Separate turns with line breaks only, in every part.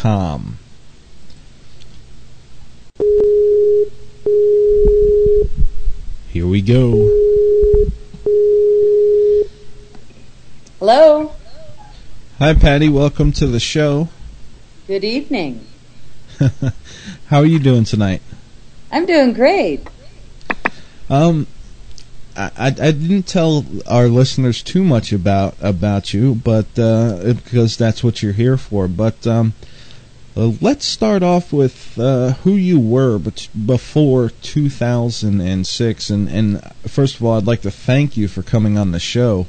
pattygreerinterview.com. Here we go.
Hello.
Hi, Patty. Welcome to the show.
Good evening.
How are you doing tonight?
I'm doing great.
I didn't tell our listeners too much about you, but because that's what you're here for. But let's start off with who you were before 2006. And first of all, I'd like to thank you for coming on the show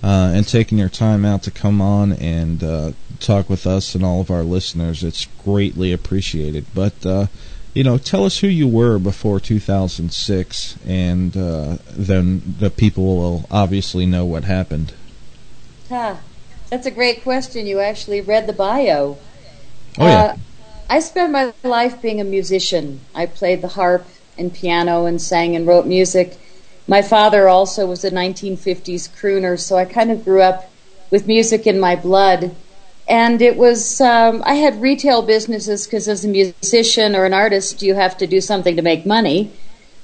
and taking your time out to come on and talk with us and all of our listeners. It's greatly appreciated. But tell us who you were before 2006, and then the people will obviously know what happened.
That's a great question. You actually read the bio.
Oh, yeah.
I spent my life being a musician. I played the harp and piano and sang and wrote music. My father also was a 1950s crooner, so I kind of grew up with music in my blood. And it was, I had retail businesses because as a musician or an artist, you have to do something to make money.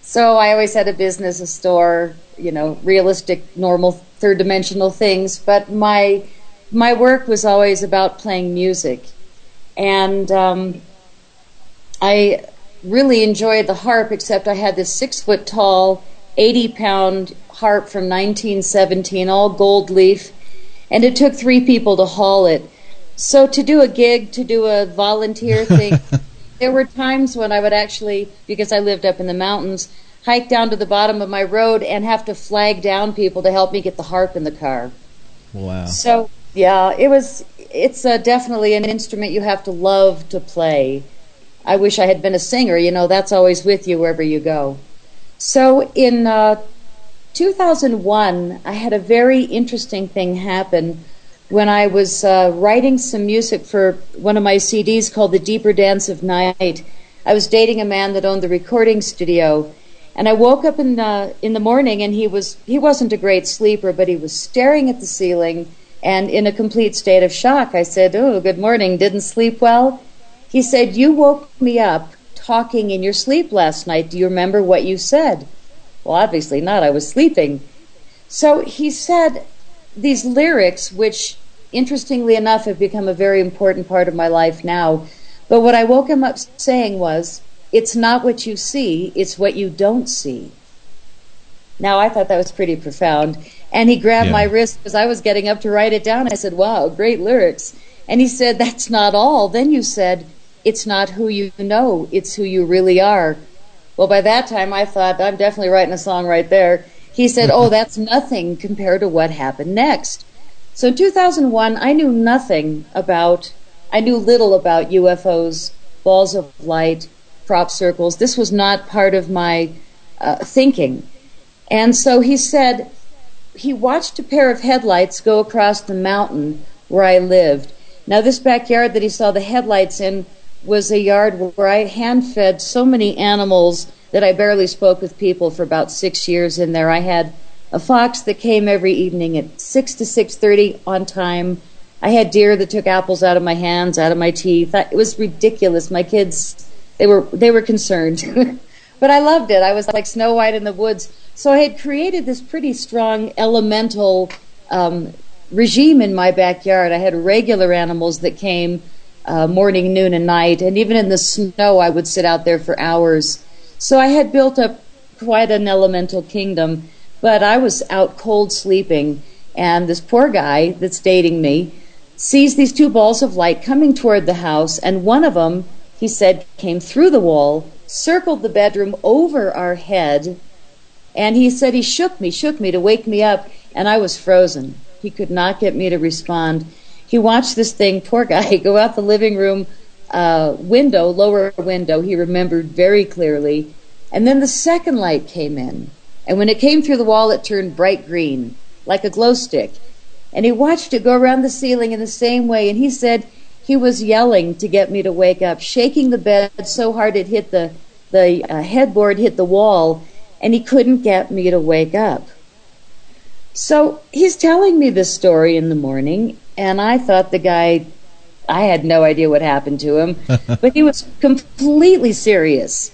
So I always had a business, a store, realistic, normal, third-dimensional things. But my work was always about playing music. And I really enjoyed the harp, except I had this 6-foot-tall, 80-pound harp from 1917, all gold leaf, and it took 3 people to haul it. So to do a gig, to do a volunteer thing, there were times when I would actually, because I lived up in the mountains, hike down to the bottom of my road and have to flag down people to help me get the harp in the car.
Wow.
So, yeah, it's definitely an instrument you have to love to play. I wish I had been a singer. That's always with you wherever you go. So in 2001, I had a very interesting thing happen when I was writing some music for one of my CDs called The Deeper Dance of Night. I was dating a man that owned the recording studio, and I woke up in the morning, and he wasn't a great sleeper, but he was staring at the ceiling and in a complete state of shock. I said, "Oh, good morning, didn't sleep well?" He said, "You woke me up talking in your sleep last night. Do you remember what you said?" Well, obviously not. I was sleeping. So he said these lyrics, which, interestingly enough, have become a very important part of my life now. But what I woke him up saying was, "It's not what you see, it's what you don't see." Now, I thought that was pretty profound. And he grabbed my wrist because I was getting up to write it down. I said, "Wow, great lyrics." And he said, "That's not all. Then you said, it's not who you know, it's who you really are." Well, by that time, I thought, I'm definitely writing a song right there. He said, "Oh, that's nothing compared to what happened next." So in 2001, I knew little about UFOs, balls of light, crop circles. This was not part of my thinking. And so he said he watched a pair of headlights go across the mountain where I lived. Now, this backyard that he saw the headlights in was a yard where I hand-fed so many animals that I barely spoke with people for about 6 years in there. I had a fox that came every evening at 6 to 6:30 on time. I had deer that took apples out of my hands, out of my teeth. It was ridiculous. My kids, they were concerned. But I loved it. I was like Snow White in the woods. So I had created this pretty strong elemental regime in my backyard. I had regular animals that came morning, noon, and night. And even in the snow, I would sit out there for hours. So I had built up quite an elemental kingdom. But I was out cold sleeping. And this poor guy that's dating me sees these 2 balls of light coming toward the house. And one of them, he said, came through the wall, circled the bedroom over our head. And he said he shook me to wake me up, and I was frozen. He could not get me to respond. He watched this thing, poor guy, go out the living room window, lower window, he remembered very clearly. And then the second light came in. And when it came through the wall, it turned bright green, like a glow stick. And he watched it go around the ceiling in the same way, and he said he was yelling to get me to wake up, shaking the bed so hard it hit the headboard, hit the wall, and he couldn't get me to wake up. So he's telling me this story in the morning, and I thought the guy, I had no idea what happened to him, but he was completely serious.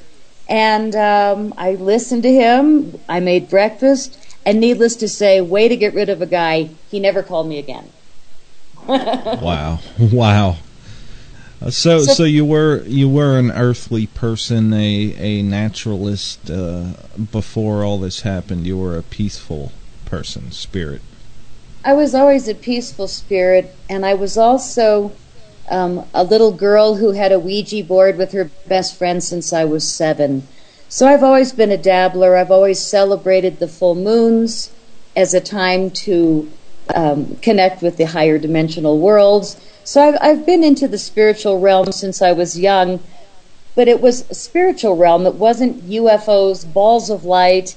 And I listened to him. I made breakfast, and needless to say, way to get rid of a guy. He never called me again.
Wow. So you were an earthly person, a naturalist before all this happened. You were a peaceful person, spirit.
I was always a peaceful spirit, and I was also a little girl who had a Ouija board with her best friend since I was 7. So I've always been a dabbler. I've always celebrated the full moons as a time to connect with the higher dimensional worlds. So I've been into the spiritual realm since I was young, but it was a spiritual realm. It wasn't UFOs, balls of light,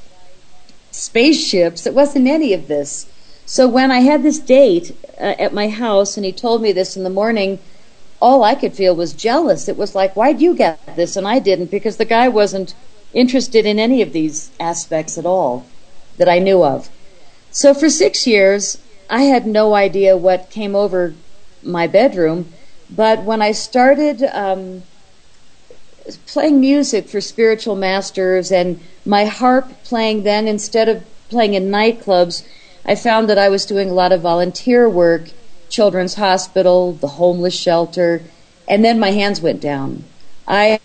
spaceships. It wasn't any of this. So when I had this date at my house and he told me this in the morning, all I could feel was jealous. It was like, why'd you get this and I didn't? Because the guy wasn't interested in any of these aspects at all that I knew of. So for 6 years, I had no idea what came over my bedroom. But when I started playing music for spiritual masters and my harp playing then instead of playing in nightclubs, I found that I was doing a lot of volunteer work, Children's Hospital, the homeless shelter, and then my hands went down. I,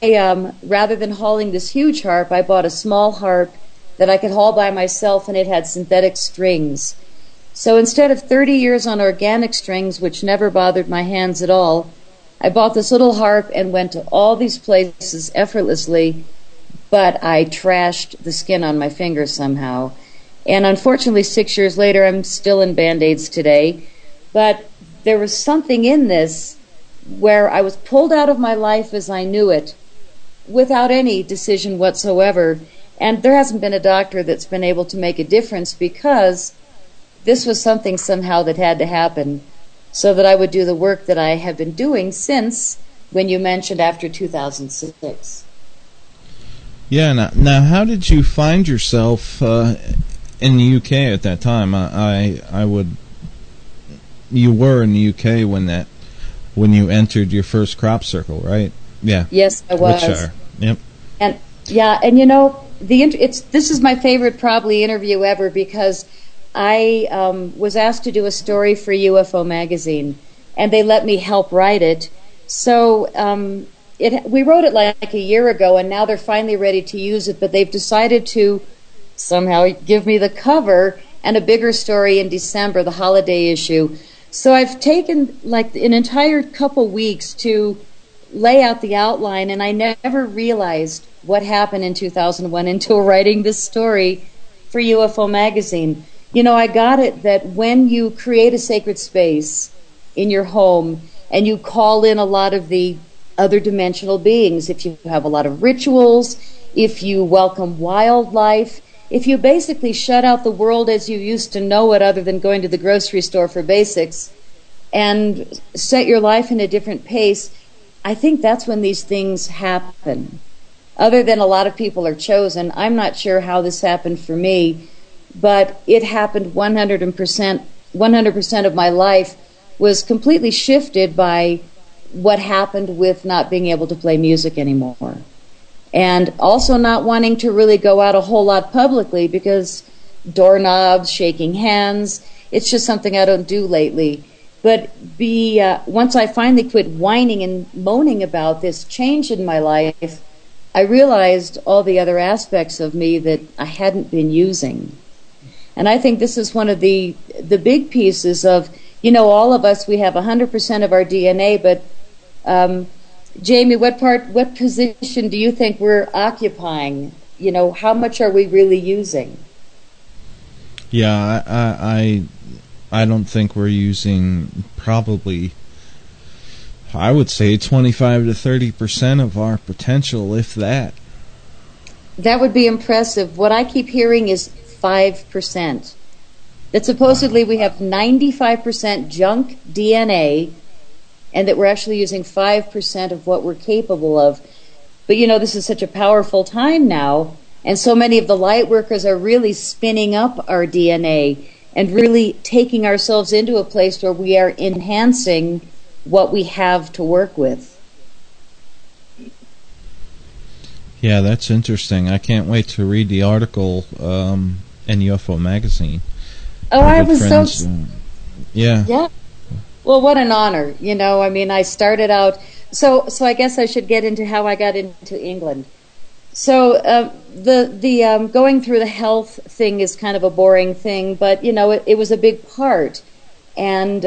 rather than hauling this huge harp, I bought a small harp that I could haul by myself, and it had synthetic strings. So instead of 30 years on organic strings, which never bothered my hands at all, I bought this little harp and went to all these places effortlessly, but I trashed the skin on my fingers somehow. And unfortunately, 6 years later, I'm still in Band-Aids today. But there was something in this where I was pulled out of my life as I knew it, without any decision whatsoever. And there hasn't been a doctor that's been able to make a difference, because this was something somehow that had to happen so that I would do the work that I have been doing since, when you mentioned after 2006.
Yeah, now how did you find yourself in the UK at that time? You were in the UK when you entered your first crop circle, right? Yeah.
Yes, I was.
Wiltshire. Yep.
And yeah, and you know, this is my favorite probably interview ever, because I was asked to do a story for UFO magazine, and they let me help write it. So we wrote it like a year ago, and now they're finally ready to use it, but they've decided to somehow give me the cover and a bigger story in December, the holiday issue. So I've taken like an entire couple weeks to lay out the outline, and I never realized what happened in 2001 until writing this story for UFO magazine. You know, I got it that when you create a sacred space in your home and you call in a lot of the other dimensional beings, if you have a lot of rituals, if you welcome wildlife, if you basically shut out the world as you used to know it, other than going to the grocery store for basics, and set your life in a different pace, I think that's when these things happen. Other than a lot of people are chosen, I'm not sure how this happened for me, but it happened 100%. 100% of my life was completely shifted by what happened with not being able to play music anymore. And also not wanting to really go out a whole lot publicly, because doorknobs, shaking hands, it's just something I don't do lately. But once I finally quit whining and moaning about this change in my life, I realized all the other aspects of me that I hadn't been using. And I think this is one of the big pieces of, you know, all of us, we have 100% of our DNA, but Jamie, what position do you think we're occupying? You know, how much are we really using?
Yeah, I don't think we're using probably, I would say 25 to 30% of our potential, if that.
That would be impressive. What I keep hearing is 5%. That supposedly we have 95% junk DNA, and that we're actually using 5% of what we're capable of. But you know, this is such a powerful time now, and so many of the light workers are really spinning up our DNA and really taking ourselves into a place where we are enhancing what we have to work with.
Yeah, that's interesting. I can't wait to read the article in UFO Magazine.
Oh, I was
friends,
so...
yeah.
Yeah. Well, what an honor. I mean, I started out... So I guess I should get into how I got into England. So the going through the health thing is kind of a boring thing, but, it was a big part. And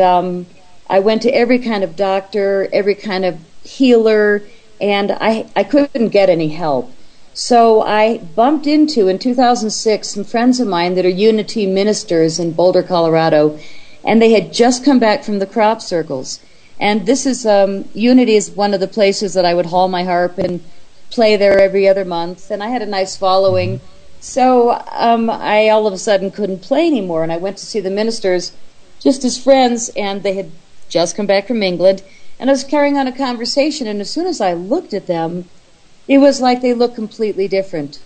I went to every kind of doctor, every kind of healer, and I couldn't get any help. So I bumped into, in 2006, some friends of mine that are Unity ministers in Boulder, Colorado, and they had just come back from the crop circles. And this is, Unity is one of the places that I would haul my harp and play there every other month, and I had a nice following. So I all of a sudden couldn't play anymore, and I went to see the ministers just as friends, and they had just come back from England, and I was carrying on a conversation, and as soon as I looked at them, it was like they looked completely different.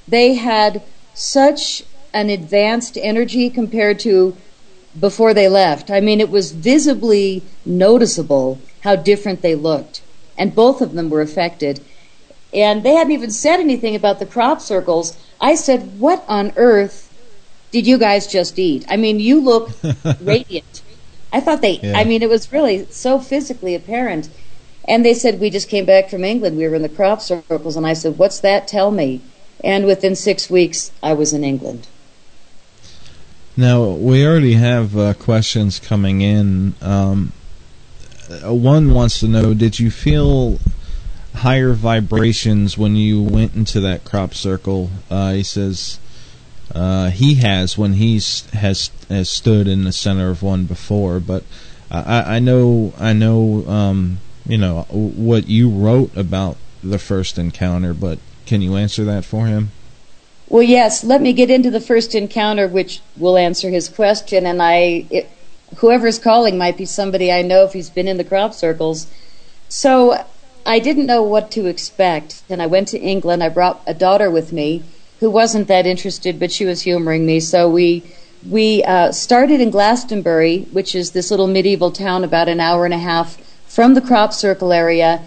They had such an advanced energy compared to before they left. I mean, it was visibly noticeable how different they looked, and both of them were affected. And they hadn't even said anything about the crop circles. I said, what on earth did you guys just eat? I mean, you look radiant. I thought I mean, it was really so physically apparent. And they said, we just came back from England. We were in the crop circles. And I said, what's that? Tell me. And within 6 weeks, I was in England.
Now, we already have questions coming in. One wants to know, did you feel higher vibrations when you went into that crop circle? He says he has when has stood in the center of one before, but I know what you wrote about the first encounter, but can you answer that for him?
Well, yes. Let me get into the first encounter, which will answer his question. And whoever's calling might be somebody I know if he's been in the crop circles. So I didn't know what to expect, and I went to England. I brought a daughter with me who wasn't that interested, but she was humoring me. So we started in Glastonbury, which is this little medieval town about an hour and a half from the crop circle area.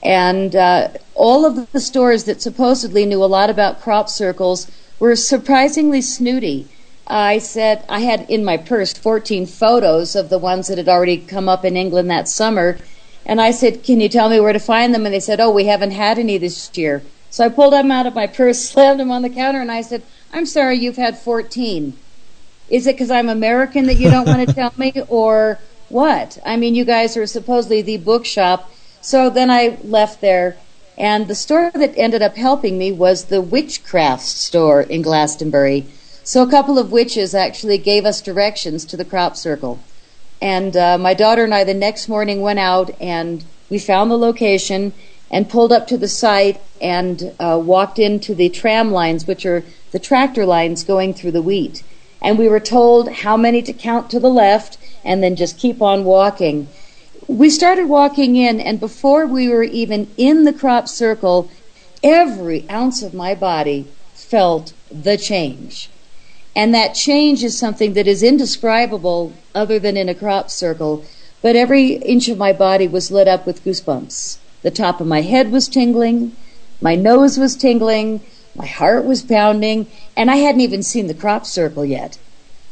And all of the stores that supposedly knew a lot about crop circles were surprisingly snooty. I said I had in my purse 14 photos of the ones that had already come up in England that summer. And I said, can you tell me where to find them? And they said, oh, we haven't had any this year. So I pulled them out of my purse, slammed them on the counter, and I said, I'm sorry, you've had 14. Is it because I'm American that you don't want to tell me, or what? I mean, you guys are supposedly the bookshop. So then I left there, and the store that ended up helping me was the witchcraft store in Glastonbury. So a couple of witches actually gave us directions to the crop circle. And my daughter and I the next morning went out, and we found the location and pulled up to the site and walked into the tram lines, which are the tractor lines going through the wheat. And we were told how many to count to the left and then just keep on walking. We started walking in, and before we were even in the crop circle, every ounce of my body felt the change. And that change is something that is indescribable other than in a crop circle. But every inch of my body was lit up with goosebumps. The top of my head was tingling, my nose was tingling, my heart was pounding, and I hadn't even seen the crop circle yet.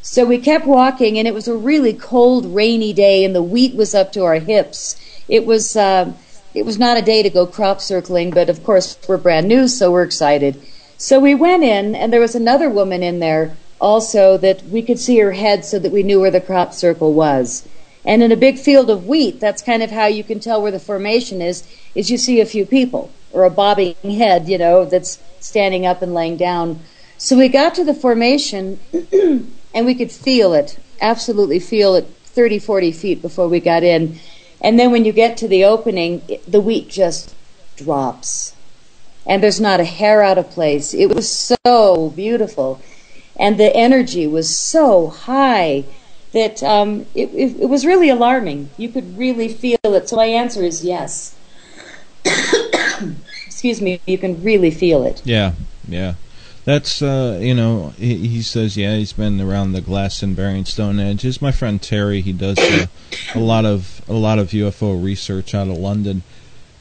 So we kept walking, and it was a really cold, rainy day, and the wheat was up to our hips. It was not a day to go crop circling, but of course we're brand new, so we're excited. So we went in, and there was another woman in there also that we could see her head so that we knew where the crop circle was. And in a big field of wheat, that's kind of how you can tell where the formation is you see a few people, or a bobbing head, that's standing up and laying down. So we got to the formation, and we could feel it, absolutely feel it, 30, 40 feet before we got in. And then when you get to the opening, the wheat just drops. And there's not a hair out of place. It was so beautiful. And the energy was so high that it was really alarming. You could really feel it. So my answer is yes. Excuse me, you can really feel it.
Yeah, yeah. That's, he says, yeah, he's been around the Glastonbury and Stonehenge. Is my friend Terry. He does a lot of UFO research out of London.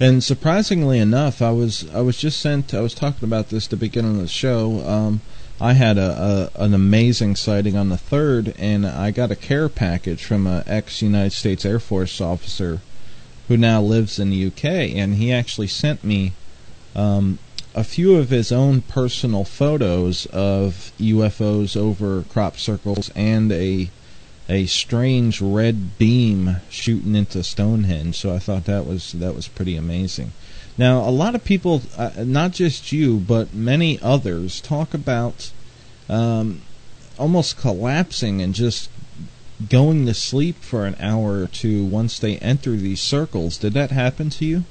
And surprisingly enough, I was just sent. I was talking about this at the beginning of the show. I had an amazing sighting on the 3rd, and I got a care package from an ex-United States Air Force officer who now lives in the UK, and he actually sent me a few of his own personal photos of UFOs over crop circles and a strange red beam shooting into Stonehenge. So I thought that was pretty amazing. Now, a lot of people, not just you, but many others, talk about almost collapsing and just going to sleep for an hour or two once they enter these circles. Did that happen to you?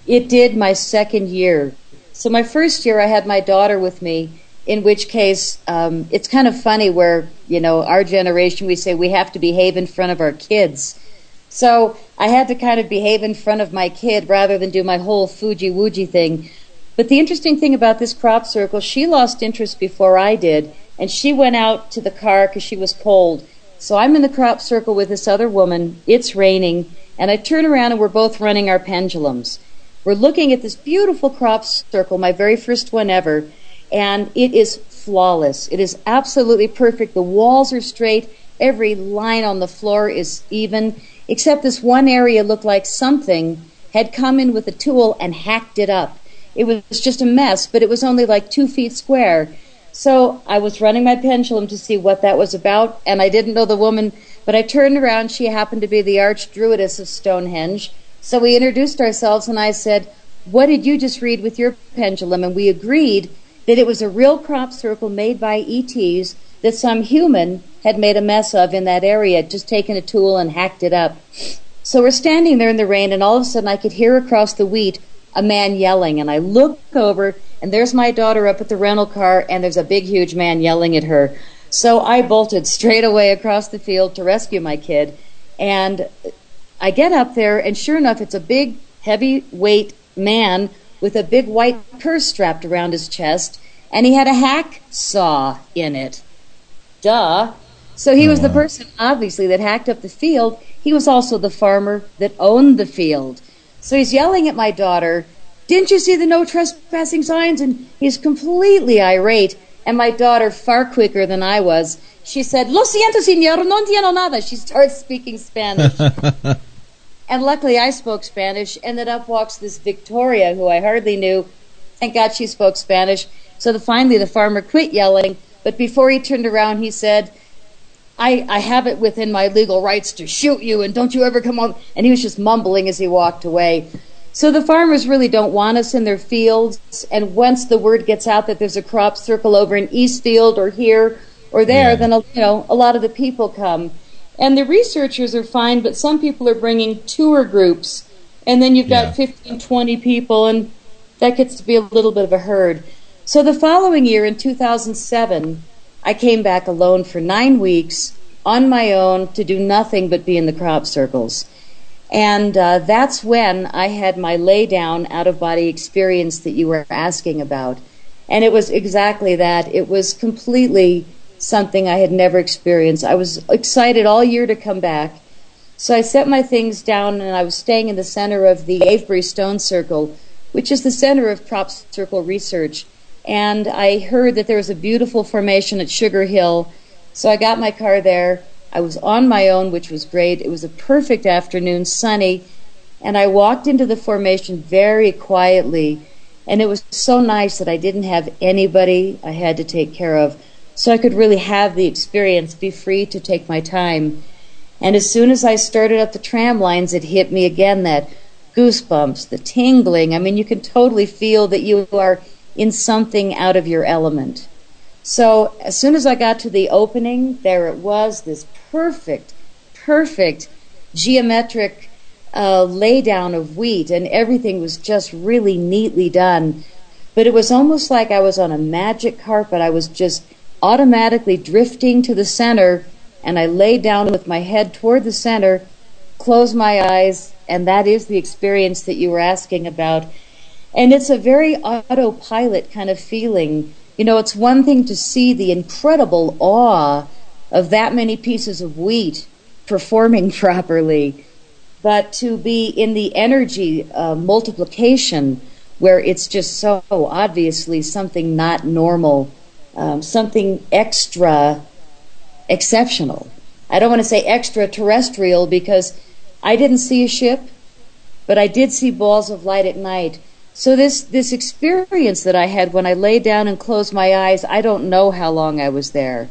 It did my second year. So my first year I had my daughter with me, in which case it's kind of funny where, our generation, we say we have to behave in front of our kids. So I had to kind of behave in front of my kid rather than do my whole Fuji-Wooji thing. But the interesting thing about this crop circle, she lost interest before I did, and she went out to the car because she was cold. So I'm in the crop circle with this other woman, it's raining, and I turn around and we're both running our pendulums. We're looking at this beautiful crop circle, my very first one ever, and it is flawless. It is absolutely perfect. The walls are straight. Every line on the floor is even, except this one area looked like something had come in with a tool and hacked it up. It was just a mess, but it was only like 2 feet square. So I was running my pendulum to see what that was about, and I didn't know the woman, but I turned around. She happened to be the archdruidess of Stonehenge. So we introduced ourselves, and I said, "What did you just read with your pendulum?" And we agreed that it was a real crop circle made by ETs that some human had made a mess of in that area, just taken a tool and hacked it up. So we're standing there in the rain, and all of a sudden I could hear across the wheat a man yelling, and I look over, and there's my daughter up at the rental car, and there's a big, huge man yelling at her. So I bolted straight away across the field to rescue my kid, and I get up there, and sure enough, it's a big, heavyweight man with a big white purse strapped around his chest, and he had a hack saw in it. Duh. So he was the person, obviously, that hacked up the field. He was also the farmer that owned the field. So he's yelling at my daughter, "Didn't you see the no trespassing signs?" And he's completely irate. And my daughter, far quicker than I was, she said, "Lo siento, señor, no entiendo nada." She starts speaking Spanish. And luckily I spoke Spanish, and then up walks this Victoria, who I hardly knew. Thank God she spoke Spanish. So finally the farmer quit yelling, but before he turned around he said, I have it within my legal rights to shoot you, and don't you ever come on. And he was just mumbling as he walked away. So the farmers really don't want us in their fields, and once the word gets out that there's a crop circle over in Eastfield or here or there, then a lot of the people come. And the researchers are fine, but some people are bringing tour groups, and then you've got 15, 20 people, and that gets to be a little bit of a herd. So the following year, in 2007, I came back alone for 9 weeks on my own to do nothing but be in the crop circles. And that's when I had my lay-down out-of-body experience that you were asking about. And it was exactly that. It was completely something I had never experienced. I was excited all year to come back. So I set my things down, and I was staying in the center of the Avebury Stone Circle, which is the center of crop circle research. And I heard that there was a beautiful formation at Sugar Hill. So I got my car there. I was on my own, which was great. It was a perfect afternoon, sunny, and I walked into the formation very quietly, and it was so nice that I didn't have anybody I had to take care of, so I could really have the experience, be free to take my time. And as soon as I started up the tram lines, it hit me again, that goosebumps, the tingling. I mean, you can totally feel that you are in something out of your element. So as soon as I got to the opening, there it was, this perfect geometric laydown of wheat, and everything was just really neatly done. But it was almost like I was on a magic carpet. I was just automatically drifting to the center, and I laid down with my head toward the center, closed my eyes, and that is the experience that you were asking about. And it's a very autopilot kind of feeling. It's one thing to see the incredible awe of that many pieces of wheat performing properly, but to be in the energy multiplication where it's just so obviously something not normal, something extra exceptional. I don't want to say extraterrestrial because I didn't see a ship, but I did see balls of light at night. So this experience that I had when I lay down and closed my eyes, I don't know how long I was there.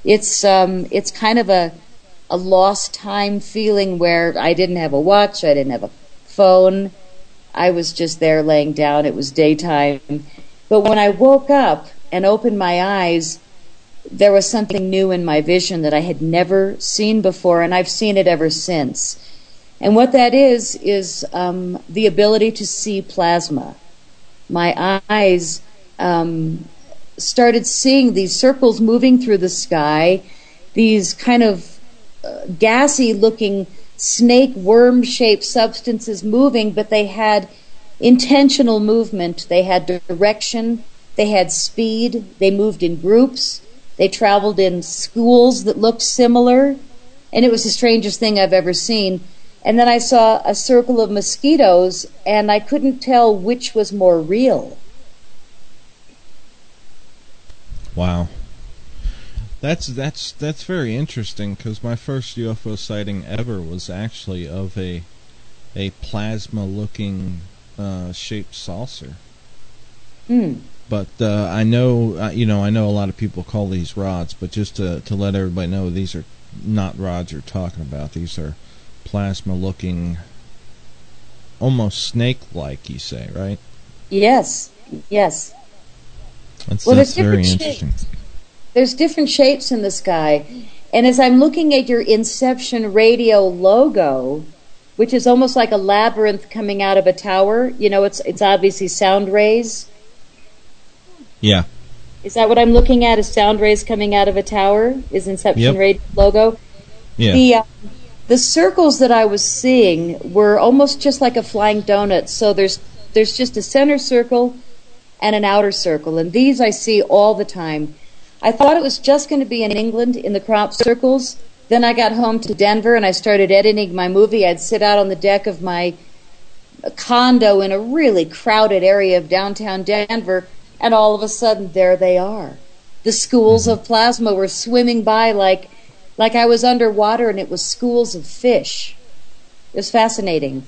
It's kind of a lost time feeling where I didn't have a watch, I didn't have a phone. I was just there laying down. It was daytime. But when I woke up and opened my eyes, there was something new in my vision that I had never seen before, and I've seen it ever since. And what that is the ability to see plasma. My eyes started seeing these circles moving through the sky, these kind of gassy-looking snake worm-shaped substances moving, but they had intentional movement. They had direction. They had speed. They moved in groups. They traveled in schools that looked similar. And it was the strangest thing I've ever seen. And then I saw a circle of mosquitoes, and I couldn't tell which was more real.
Wow. That's very interesting, because my first UFO sighting ever was actually of a plasma-looking shaped saucer. But I know I know a lot of people call these rods, but just to let everybody know, these are not rods you're talking about. These are plasma-looking, almost snake-like, you say, right?
Yes.
That's
different
very interesting.
Shapes. There's different shapes in the sky. And as I'm looking at your Inception Radio logo, which is almost like a labyrinth coming out of a tower, it's obviously sound rays.
Yeah.
Is that what I'm looking at, is sound rays coming out of a tower? Is Inception Radio logo?
Yeah.
The circles that I was seeing were almost just like a flying donut. So there's just a center circle and an outer circle. And these I see all the time. I thought it was just going to be in England in the crop circles. Then I got home to Denver and I started editing my movie. I'd sit out on the deck of my condo in a really crowded area of downtown Denver, and all of a sudden there they are. The schools of plasma were swimming by like I was underwater, and it was schools of fish. It was fascinating.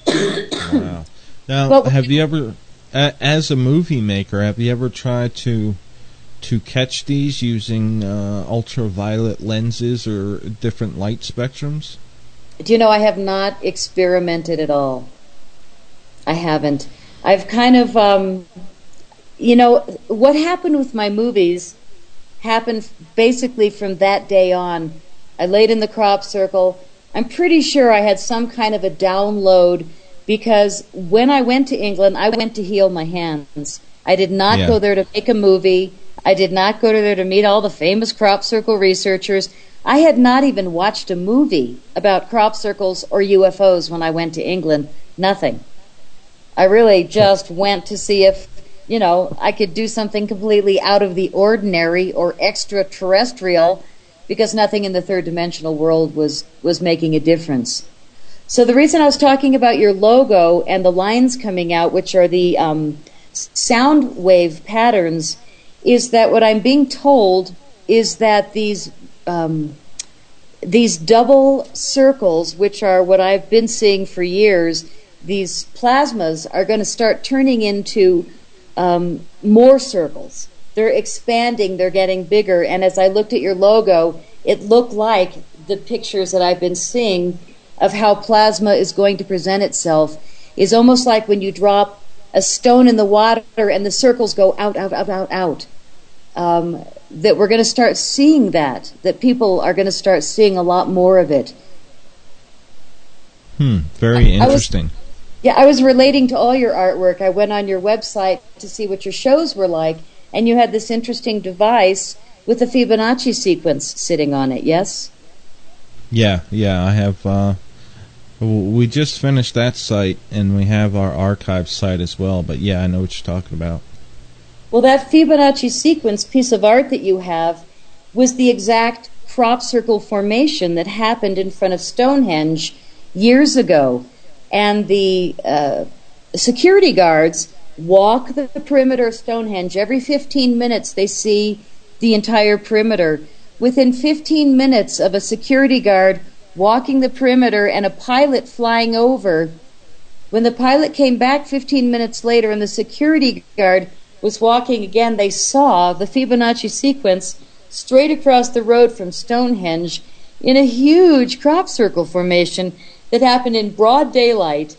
Wow. Now, have you ever, as a movie maker, have you ever tried to catch these using ultraviolet lenses or different light spectrums?
Do you know, I have not experimented at all. I haven't. I've kind of, what happened with my movies happened basically from that day on. I laid in the crop circle. I'm pretty sure I had some kind of a download, because when I went to England, I went to heal my hands. I did not go there to make a movie. I did not go there to meet all the famous crop circle researchers. I had not even watched a movie about crop circles or UFOs when I went to England. Nothing. I really just went to see if, I could do something completely out of the ordinary or extraterrestrial, because nothing in the third dimensional world was making a difference. So the reason I was talking about your logo and the lines coming out, which are the sound wave patterns, is that what I'm being told is that these double circles, which are what I've been seeing for years, these plasmas are going to start turning into more circles. They're expanding, they're getting bigger, and as I looked at your logo, it looked like the pictures that I've been seeing of how plasma is going to present itself is almost like when you drop a stone in the water and the circles go out, out, out, out, out. That we're going to start seeing that people are going to start seeing a lot more of it.
Very interesting.
I was relating to all your artwork. I went on your website to see what your shows were like, and you had this interesting device with a Fibonacci sequence sitting on it, yes?
Yeah, I have. We just finished that site, and we have our archive site as well, but yeah, I know what you're talking about.
Well, that Fibonacci sequence piece of art that you have was the exact crop circle formation that happened in front of Stonehenge years ago. And the security guards walk the perimeter of Stonehenge. Every 15 minutes they see the entire perimeter. Within 15 minutes of a security guard walking the perimeter and a pilot flying over, when the pilot came back 15 minutes later and the security guard was walking again, they saw the Fibonacci sequence straight across the road from Stonehenge in a huge crop circle formation that happened in broad daylight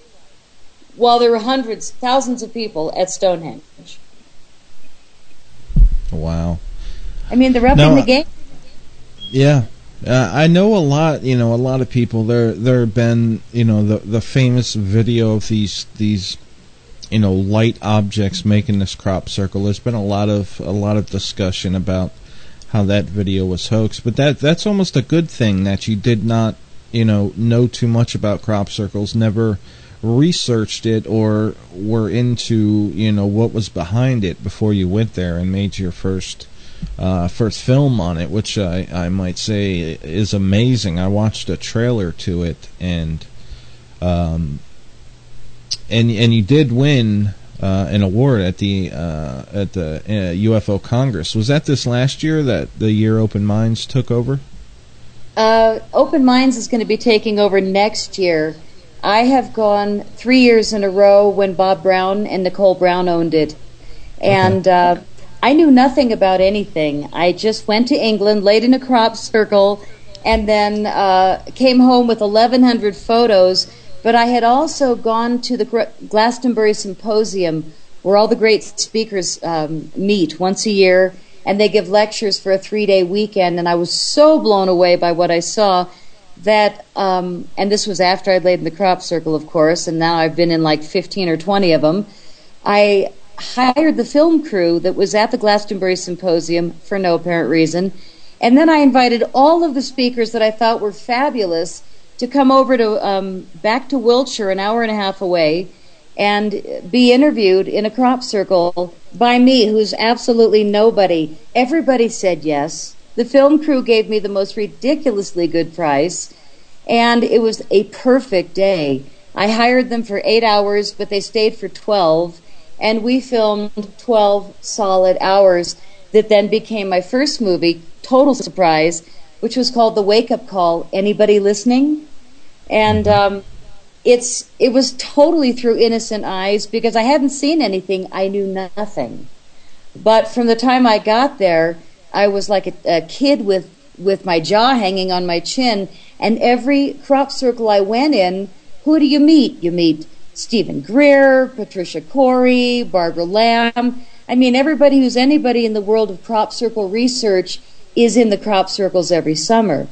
while there were hundreds, thousands of people at Stonehenge.
Wow.
I mean, they're upping the game.
Yeah. I know a lot, a lot of people. There have been, the famous video of these light objects making this crop circle. There's been a lot of discussion about how that video was hoaxed, but that's almost a good thing that you did not, know too much about crop circles, never researched it or were into, what was behind it before you went there and made your first film on it, which I might say is amazing. I watched a trailer to it, and you did win an award at the UFO Congress. Was that this last year, that the year Open Minds took over?
Open Minds is going to be taking over next year. I have gone 3 years in a row when Bob Brown and Nicole Brown owned it. And I knew nothing about anything. I just went to England, laid in a crop circle, and then came home with 1,100 photos. But I had also gone to the Glastonbury Symposium, where all the great speakers meet once a year, and they give lectures for a 3-day weekend. And I was so blown away by what I saw that, and this was after I'd laid in the crop circle, of course, and now I've been in like 15 or 20 of them. I hired the film crew that was at the Glastonbury Symposium for no apparent reason, and then I invited all of the speakers that I thought were fabulous to come over to back to Wiltshire, an hour and a half away, and be interviewed in a crop circle by me, who's absolutely nobody. Everybody said yes. The film crew gave me the most ridiculously good price, and it was a perfect day. I hired them for 8 hours, but they stayed for 12, and we filmed 12 solid hours that then became my first movie, total surprise, which was called The Wake Up Call. Anybody listening? And it was totally through innocent eyes, because I hadn't seen anything. I knew nothing. But from the time I got there, I was like a kid with my jaw hanging on my chin, and every crop circle I went in, who do you meet? You meet Stephen Greer, Patricia Corey, Barbara Lamb. I mean, everybody who's anybody in the world of crop circle research is in the crop circles every summer.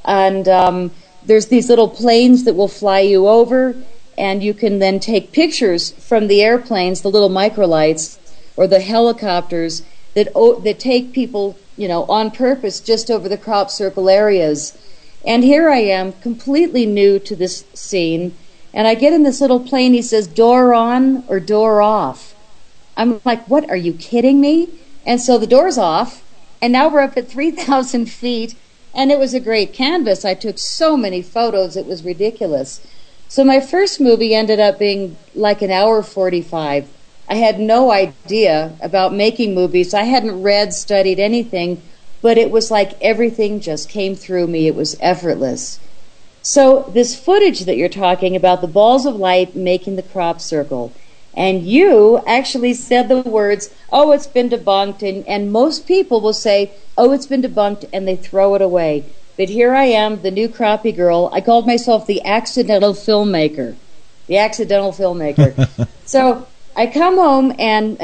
And there's these little planes that will fly you over, and you can then take pictures from the airplanes, the little microlights, or the helicopters that take people, on purpose just over the crop circle areas. And here I am, completely new to this scene, and I get in this little plane. He says, door on or door off. I'm like, what, are you kidding me? And so the door's off, and now we're up at 3,000 feet, and it was a great canvas. I took so many photos, it was ridiculous. So my first movie ended up being like an hour 45. I had no idea about making movies. I hadn't read, studied anything, but it was like everything just came through me. It was effortless. So this footage that you're talking about, the balls of light making the crop circle, and you actually said the words, oh, it's been debunked, and most people will say, oh, it's been debunked, and they throw it away. But here I am, the new crappie girl. I called myself the accidental filmmaker. The accidental filmmaker. So I come home, and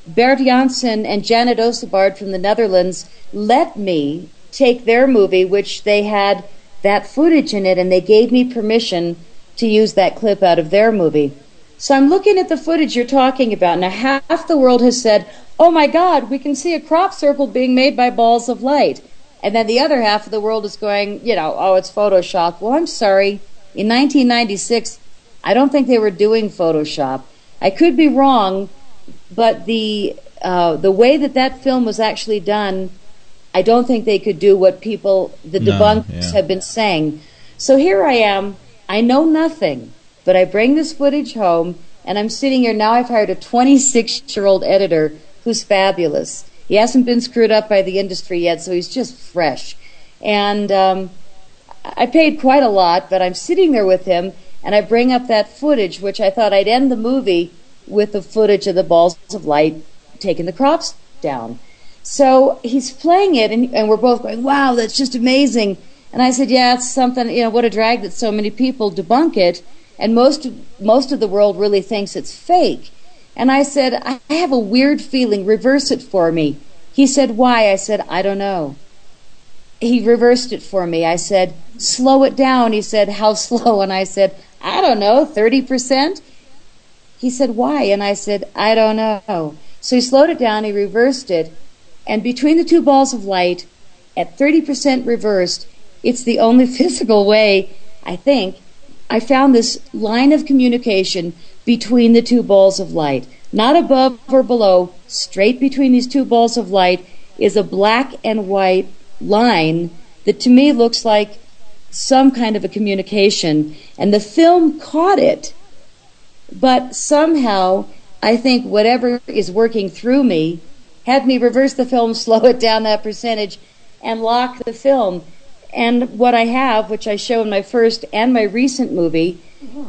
Bert Janssen and Janet Osebard from the Netherlands let me take their movie, which they had that footage in it, and they gave me permission to use that clip out of their movie. So I'm looking at the footage you're talking about. Now, half the world has said, oh my God, we can see a crop circle being made by balls of light. And then the other half of the world is going, oh, it's Photoshop. Well, I'm sorry. In 1996, I don't think they were doing Photoshop. I could be wrong, but the the way that film was actually done, I don't think they could do what the debunkers have been saying. So here I am. I know nothing, but I bring this footage home, and I'm sitting here. Now I've hired a 26-year-old editor who's fabulous. He hasn't been screwed up by the industry yet, so he's just fresh. And I paid quite a lot, but I'm sitting there with him, and I bring up that footage, which I thought I'd end the movie with the footage of the balls of light taking the crops down. So he's playing it, and we're both going, wow, that's just amazing. And I said, yeah, it's something, what a drag that so many people debunk it, and most of the world really thinks it's fake. And I said, I have a weird feeling, reverse it for me. He said, why? I said, I don't know. He reversed it for me. I said, slow it down. He said, how slow? And I said, I don't know, 30%? He said, why? And I said, I don't know. So he slowed it down, he reversed it, and between the two balls of light, at 30% reversed, it's the only physical way, I think, I found this line of communication between the two balls of light. Not above or below, straight between these two balls of light is a black and white line that to me looks like some kind of a communication, and the film caught it. But somehow, I think whatever is working through me had me reverse the film, slow it down that percentage, and lock the film. And what I have, which I show in my first and my recent movie,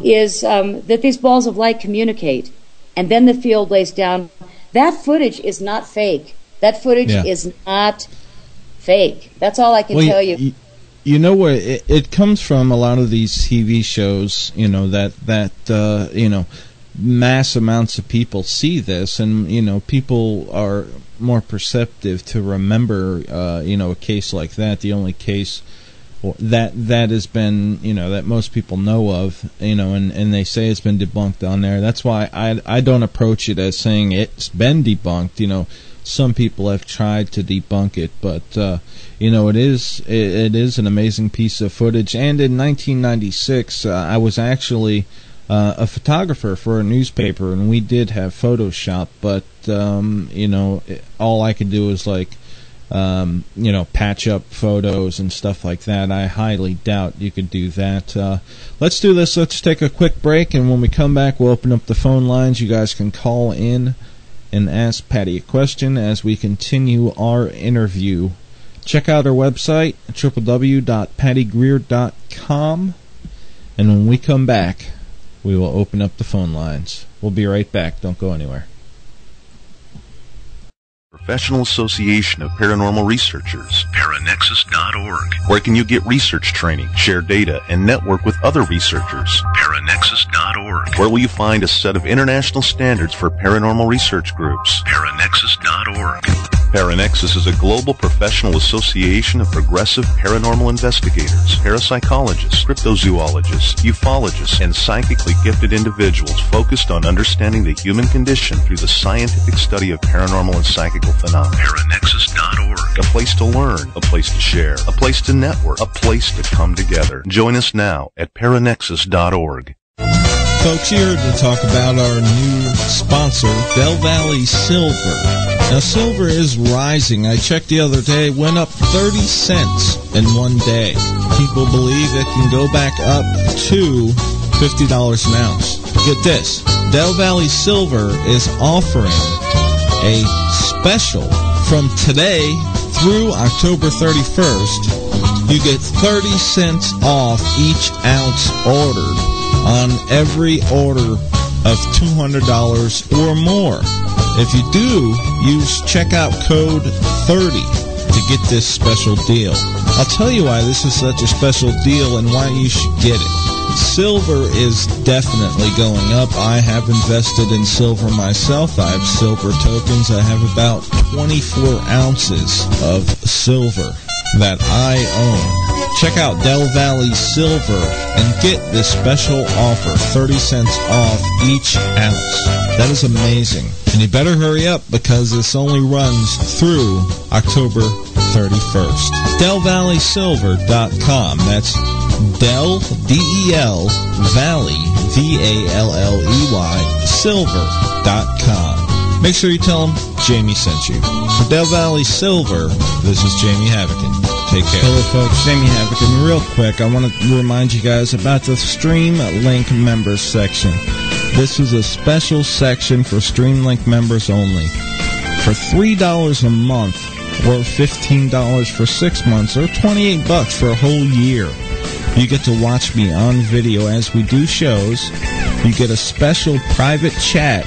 is that these balls of light communicate, and then the field lays down. That footage is not fake. That footage is not fake. That's all I can tell you.
You know where it comes from? A lot of these TV shows, that mass amounts of people see this, and people are more perceptive to remember a case like that. The only case that has been that most people know of, and they say it's been debunked on there. That's why I don't approach it as saying it's been debunked. Some people have tried to debunk it, but it is an amazing piece of footage. And in 1996, I was actually a photographer for a newspaper, and we did have Photoshop, but all I could do is patch up photos and stuff like that. I highly doubt you could do that. Let's do this. Let's take a quick break, and when we come back, we'll open up the phone lines. You guys can call in and ask Patty a question as we continue our interview. Check out our website, www.pattygreer.com, and when we come back, we will open up the phone lines. We'll be right back. Don't go anywhere.
Professional Association of Paranormal Researchers, paranexus.org. Where can you get research training, share data, and network with other researchers? paranexus.org. Where will you find a set of international standards for paranormal research groups? paranexus.org. Paranexus is a global professional association of progressive paranormal investigators, parapsychologists, cryptozoologists, ufologists, and psychically gifted individuals focused on understanding the human condition through the scientific study of paranormal and psychical phenomena. Paranexus.org. A place to learn, a place to share, a place to network, a place to come together. Join us now at paranexus.org.
Folks, here to talk about our new sponsor, Del Valley Silver. Now, silver is rising. I checked the other day, it went up 30 cents in one day. People believe it can go back up to $50 an ounce. Get this, Del Valley Silver is offering a special from today through October 31st. You get 30 cents off each ounce ordered on every order of $200 or more. If you do, use checkout code 30 to get this special deal. I'll tell you why this is such a special deal and why you should get it. Silver is definitely going up. I have invested in silver myself. I have silver tokens. I have about 24 ounces of silver that I own. Check out Del Valley Silver and get this special offer, 30 cents off each ounce. That is amazing. And you better hurry up because this only runs through October 31st. DelValleySilver.com. That's Del, D-E-L, Valley, V-A-L-L-E-Y, Silver.com. Make sure you tell them Jamie sent you. For Del Valley Silver, this is Jamie Havocan. Take care. Hello, folks. Jamie Havocan. Real quick, I want to remind you guys about the Stream Link members section. This is a special section for Stream Link members only. For $3 a month, or $15 for 6 months, or $28 for a whole year, you get to watch me on video as we do shows. You get a special private chat,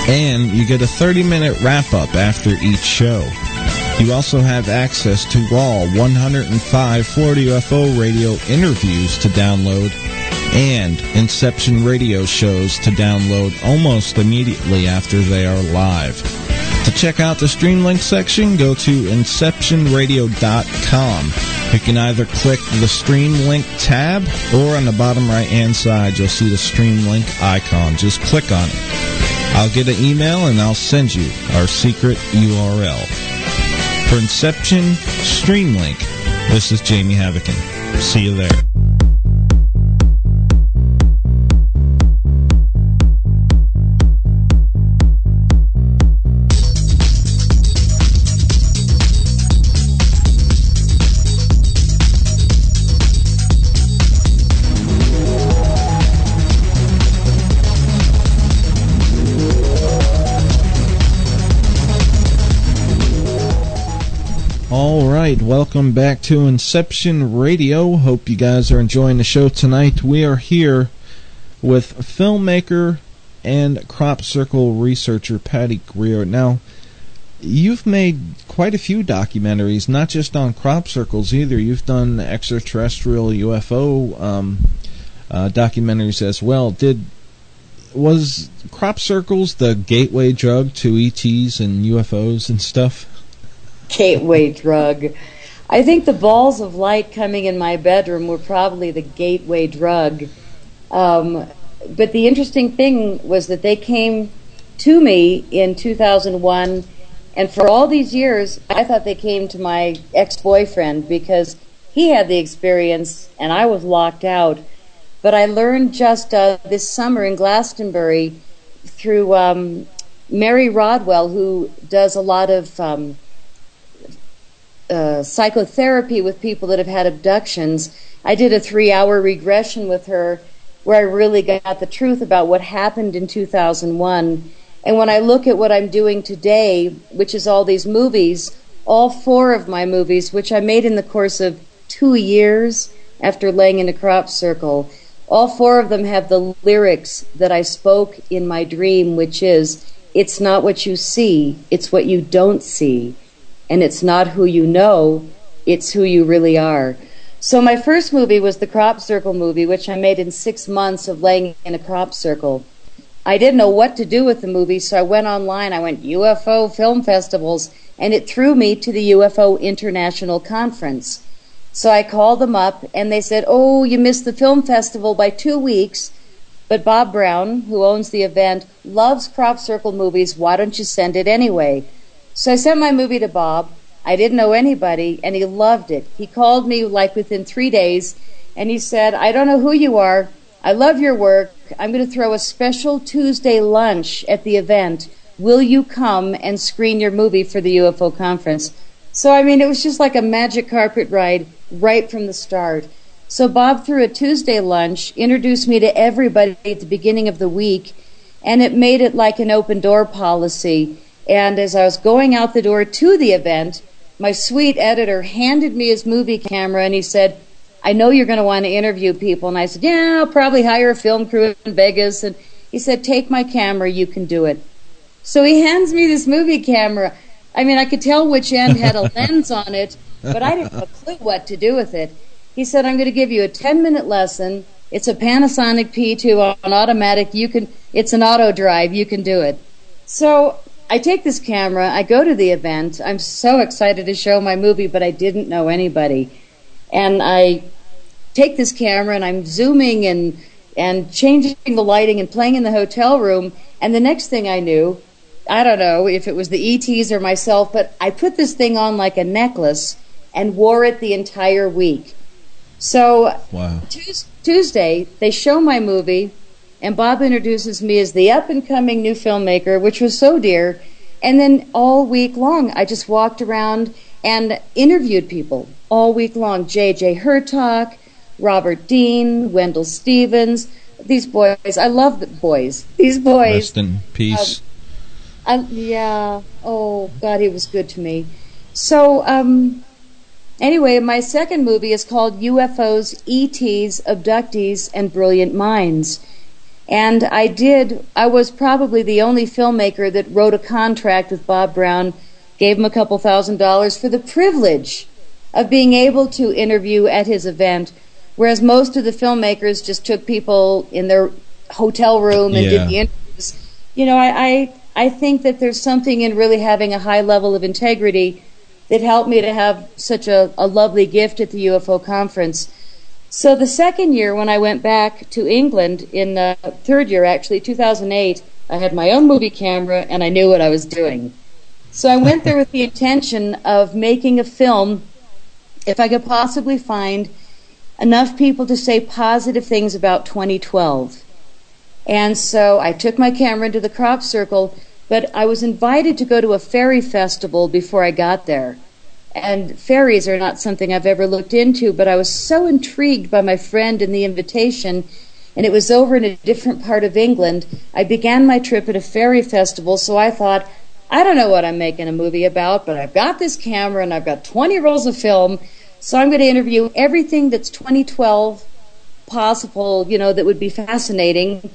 and you get a 30-minute wrap-up after each show. You also have access to all 105 Florida UFO radio interviews to download and Inception radio shows to download almost immediately after they are live. To check out the Streamlink section, go to inceptionradio.com. You can either click the Streamlink tab, or on the bottom right-hand side, you'll see the Streamlink icon. Just click on it. I'll get an email, and I'll send you our secret URL. For Inception Streamlink, this is Jamie Havocan. See you there. Alright, welcome back to Inception Radio. Hope you guys are enjoying the show tonight. We are here with filmmaker and crop circle researcher Patty Greer. Now, you've made quite a few documentaries, not just on crop circles either. You've done extraterrestrial UFO documentaries as well. Was crop circles the gateway drug to ETs and UFOs and stuff?
Gateway drug. I think the balls of light coming in my bedroom were probably the gateway drug. But the interesting thing was that they came to me in 2001, and for all these years, I thought they came to my ex-boyfriend because he had the experience and I was locked out. But I learned just this summer in Glastonbury through Mary Rodwell, who does a lot of psychotherapy with people that have had abductions. I did a 3-hour regression with her where I really got the truth about what happened in 2001. And when I look at what I'm doing today, which is all these movies, all 4 of my movies, which I made in the course of 2 years after laying in a crop circle, all 4 of them have the lyrics that I spoke in my dream, which is, it's not what you see, it's what you don't see. And it's not who you know, it's who you really are. So my first movie was the crop circle movie, which I made in 6 months of laying in a crop circle. I didn't know what to do with the movie, so I went online. I went UFO film festivals, and it threw me to the UFO International Conference. So I called them up, and they said, oh, you missed the film festival by 2 weeks, but Bob Brown, who owns the event, loves crop circle movies. Why don't you send it anyway? So I sent my movie to Bob. I didn't know anybody, and he loved it. He called me like within 3 days, and he said, I don't know who you are. I love your work. I'm going to throw a special Tuesday lunch at the event. Will you come and screen your movie for the UFO conference? So, I mean, it was just like a magic carpet ride right from the start. So Bob threw a Tuesday lunch, introduced me to everybody at the beginning of the week, and it made it like an open door policy. And as I was going out the door to the event, my sweet editor handed me his movie camera, and he said, I know you're going to want to interview people. And I said, yeah, I'll probably hire a film crew in Vegas. And he said, take my camera, you can do it. So he hands me this movie camera. I mean, I could tell which end had a lens on it, but I didn't have a clue what to do with it. He said, I'm going to give you a 10-minute lesson. It's a Panasonic P2 on automatic. It's an auto drive. You can do it. So I take this camera. I go to the event. I'm so excited to show my movie, but I didn't know anybody. And I take this camera, and I'm zooming and changing the lighting and playing in the hotel room. And the next thing I knew, I don't know if it was the ETs or myself, but I put this thing on like a necklace and wore it the entire week. So wow. Tuesday, they show my movie, and Bob introduces me as the up-and-coming new filmmaker, which was so dear. And then all week long, I just walked around and interviewed people all week long. J.J. Hertog, Robert Dean, Wendell Stevens, these boys. I love the boys. These boys.
Rest in peace.
Yeah. Oh, God, he was good to me. So, anyway, my second movie is called UFOs, ETs, Abductees, and Brilliant Minds. And I was probably the only filmmaker that wrote a contract with Bob Brown, gave him a couple $1,000s for the privilege of being able to interview at his event, whereas most of the filmmakers just took people in their hotel room and did the interviews. You know, I think that there's something in really having a high level of integrity that helped me to have such a lovely gift at the UFO conference. So the second year, when I went back to England, in the third year actually, 2008, I had my own movie camera and I knew what I was doing. So I went there with the intention of making a film if I could possibly find enough people to say positive things about 2012. And so I took my camera into the crop circle, but I was invited to go to a fairy festival before I got there. And fairies are not something I've ever looked into, but I was so intrigued by my friend and the invitation, and it was over in a different part of England. I began my trip at a fairy festival, so I thought, I don't know what I'm making a movie about, but I've got this camera and I've got 20 rolls of film, so I'm going to interview everything that's 2012 possible, you know, that would be fascinating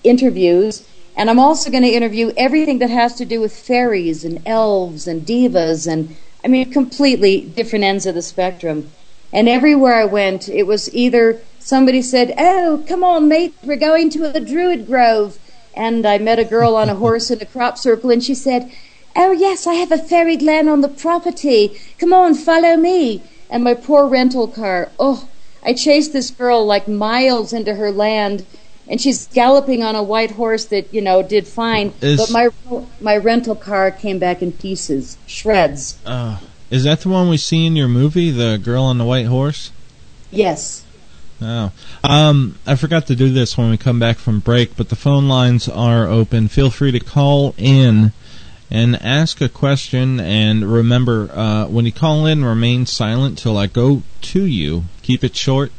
interviews. And I'm also going to interview everything that has to do with fairies and elves and divas and, I mean, completely different ends of the spectrum. And everywhere I went, it was either somebody said, oh, come on, mate, we're going to a druid grove. And I met a girl on a horse in a crop circle, and she said, oh, yes, I have a fairy glen on the property. Come on, follow me. And my poor rental car, I chased this girl like miles into her land, and she's galloping on a white horse that, you know, did fine. But my rental car came back in pieces, shreds.
Is that the one we see in your movie, The Girl on the White Horse?
Yes.
Oh. I forgot to do this when we come back from break, but the phone lines are open. Feel free to call in and ask a question. And remember, when you call in, remain silent till I go to you. Keep it short.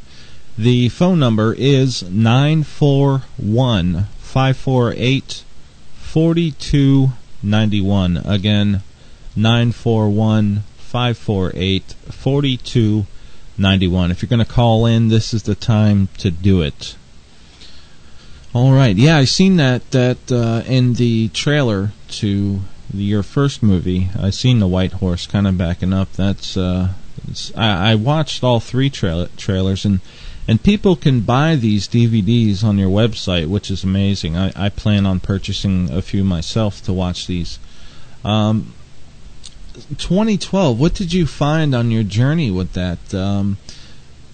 The phone number is 941-548-4291. Again, 941-548-4291. If you're going to call in, this is the time to do it. All right. Yeah, I seen that in the trailer to your first movie. I seen the White Horse kind of backing up. That's I watched all three trailers, and people can buy these DVDs on your website, which is amazing. I plan on purchasing a few myself to watch these. 2012, what did you find on your journey with that?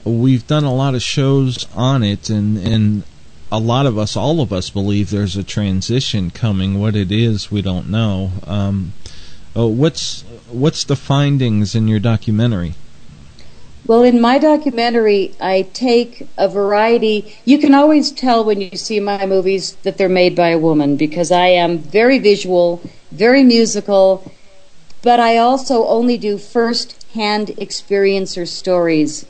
We've done a lot of shows on it, and a lot of us, all of us, believe there's a transition coming. What it is, we don't know. What's the findings in your documentary?
Well, in my documentary, I take a variety. You can always tell when you see my movies that they're made by a woman, because I am very visual, very musical, but I also only do first-hand experiencer stories,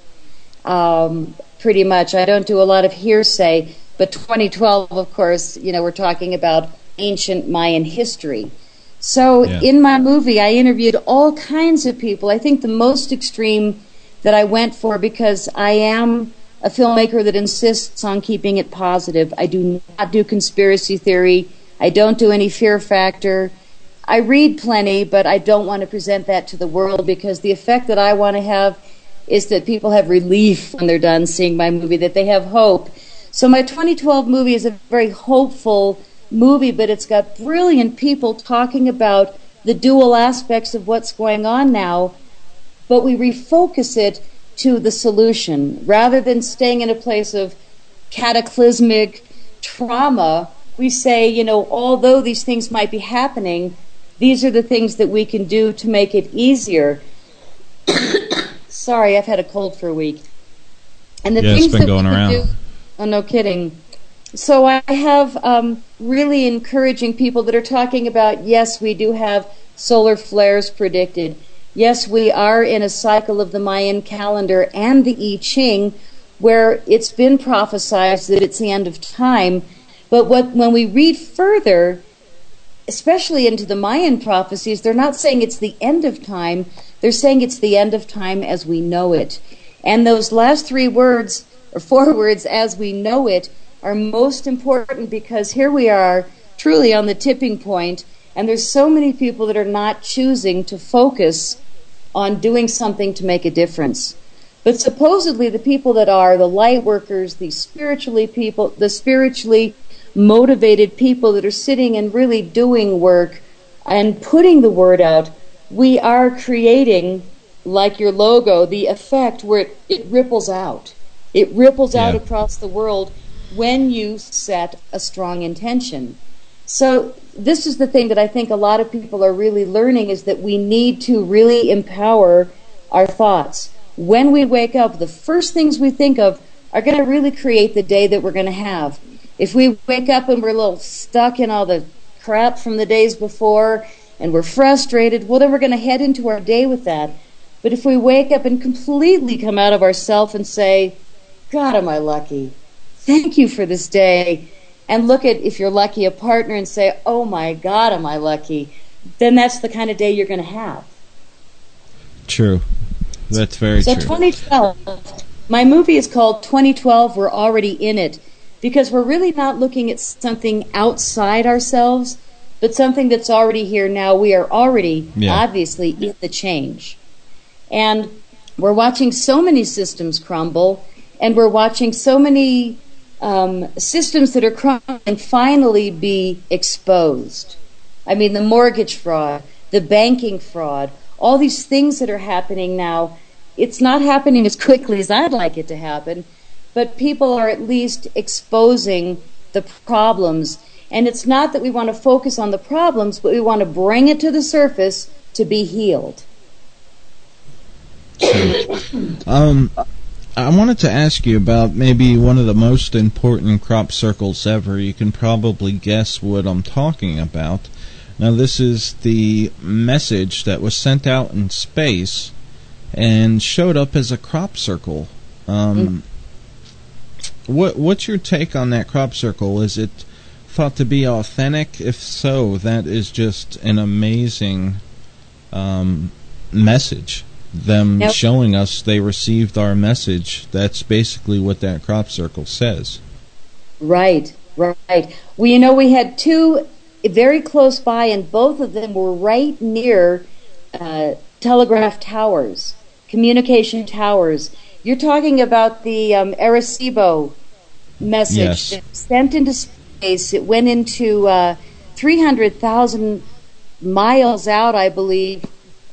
pretty much. I don't do a lot of hearsay, but 2012, of course, you know, we're talking about ancient Mayan history. So in my movie, I interviewed all kinds of people. I think the most extreme that I went for, because I am a filmmaker that insists on keeping it positive. I do not do conspiracy theory. I don't do any fear factor. I read plenty, but I don't want to present that to the world, because the effect that I want to have is that people have relief when they're done seeing my movie, that they have hope. So my 2012 movie is a very hopeful movie, but it's got brilliant people talking about the dual aspects of what's going on now, but we refocus it to the solution. Rather than staying in a place of cataclysmic trauma, we say, you know, although these things might be happening, these are the things that we can do to make it easier. Sorry, I've had a cold for a week. And the things
it's been
that
going
we
around.
can do, oh, no kidding. So I have really encouraging people that are talking about, yes, we do have solar flares predicted. Yes, we are in a cycle of the Mayan calendar and the I Ching where it's been prophesized that it's the end of time. But when we read further, especially into the Mayan prophecies, they're not saying it's the end of time. They're saying it's the end of time as we know it. And those last 3 words, or 4 words, as we know it, are most important because here we are truly on the tipping point, and there's so many people that are not choosing to focus on doing something to make a difference. But supposedly the people that are, the light workers, the spiritually motivated people that are sitting and really doing work and putting the word out, we are creating, like your logo, the effect where it ripples out. It ripples out across the world when you set a strong intention. So this is the thing that I think a lot of people are really learning, is that we need to really empower our thoughts. When we wake up, the first things we think of are going to really create the day that we're going to have. If we wake up and we're a little stuck in all the crap from the days before and we're frustrated, well, then we're going to head into our day with that. But if we wake up and completely come out of ourselves and say, God, am I lucky? Thank you for this day. And look at, if you're lucky, a partner and say, oh my God, am I lucky? Then that's the kind of day you're going to have.
True. That's very true.
So 2012, my movie is called 2012, We're Already in It, because we're really not looking at something outside ourselves, but something that's already here now. We are already, obviously, in the change. And we're watching so many systems crumble, and we're watching so many systems that are crumbling finally be exposed. I mean, the mortgage fraud, the banking fraud, all these things that are happening now, it's not happening as quickly as I'd like it to happen, but people are at least exposing the problems. And it's not that we want to focus on the problems, but we want to bring it to the surface to be healed.
I wanted to ask you about maybe one of the most important crop circles ever. You can probably guess what I'm talking about. Now, this is the message that was sent out in space and showed up as a crop circle. What's your take on that crop circle? Is it thought to be authentic? If so, that is just an amazing message. Them showing us they received our message. That's basically what that crop circle says. Right.
Well, we had 2 very close by, and both of them were right near telegraph towers, communication towers. You're talking about the Arecibo message that was sent into space. It went into 300,000 miles out, I believe.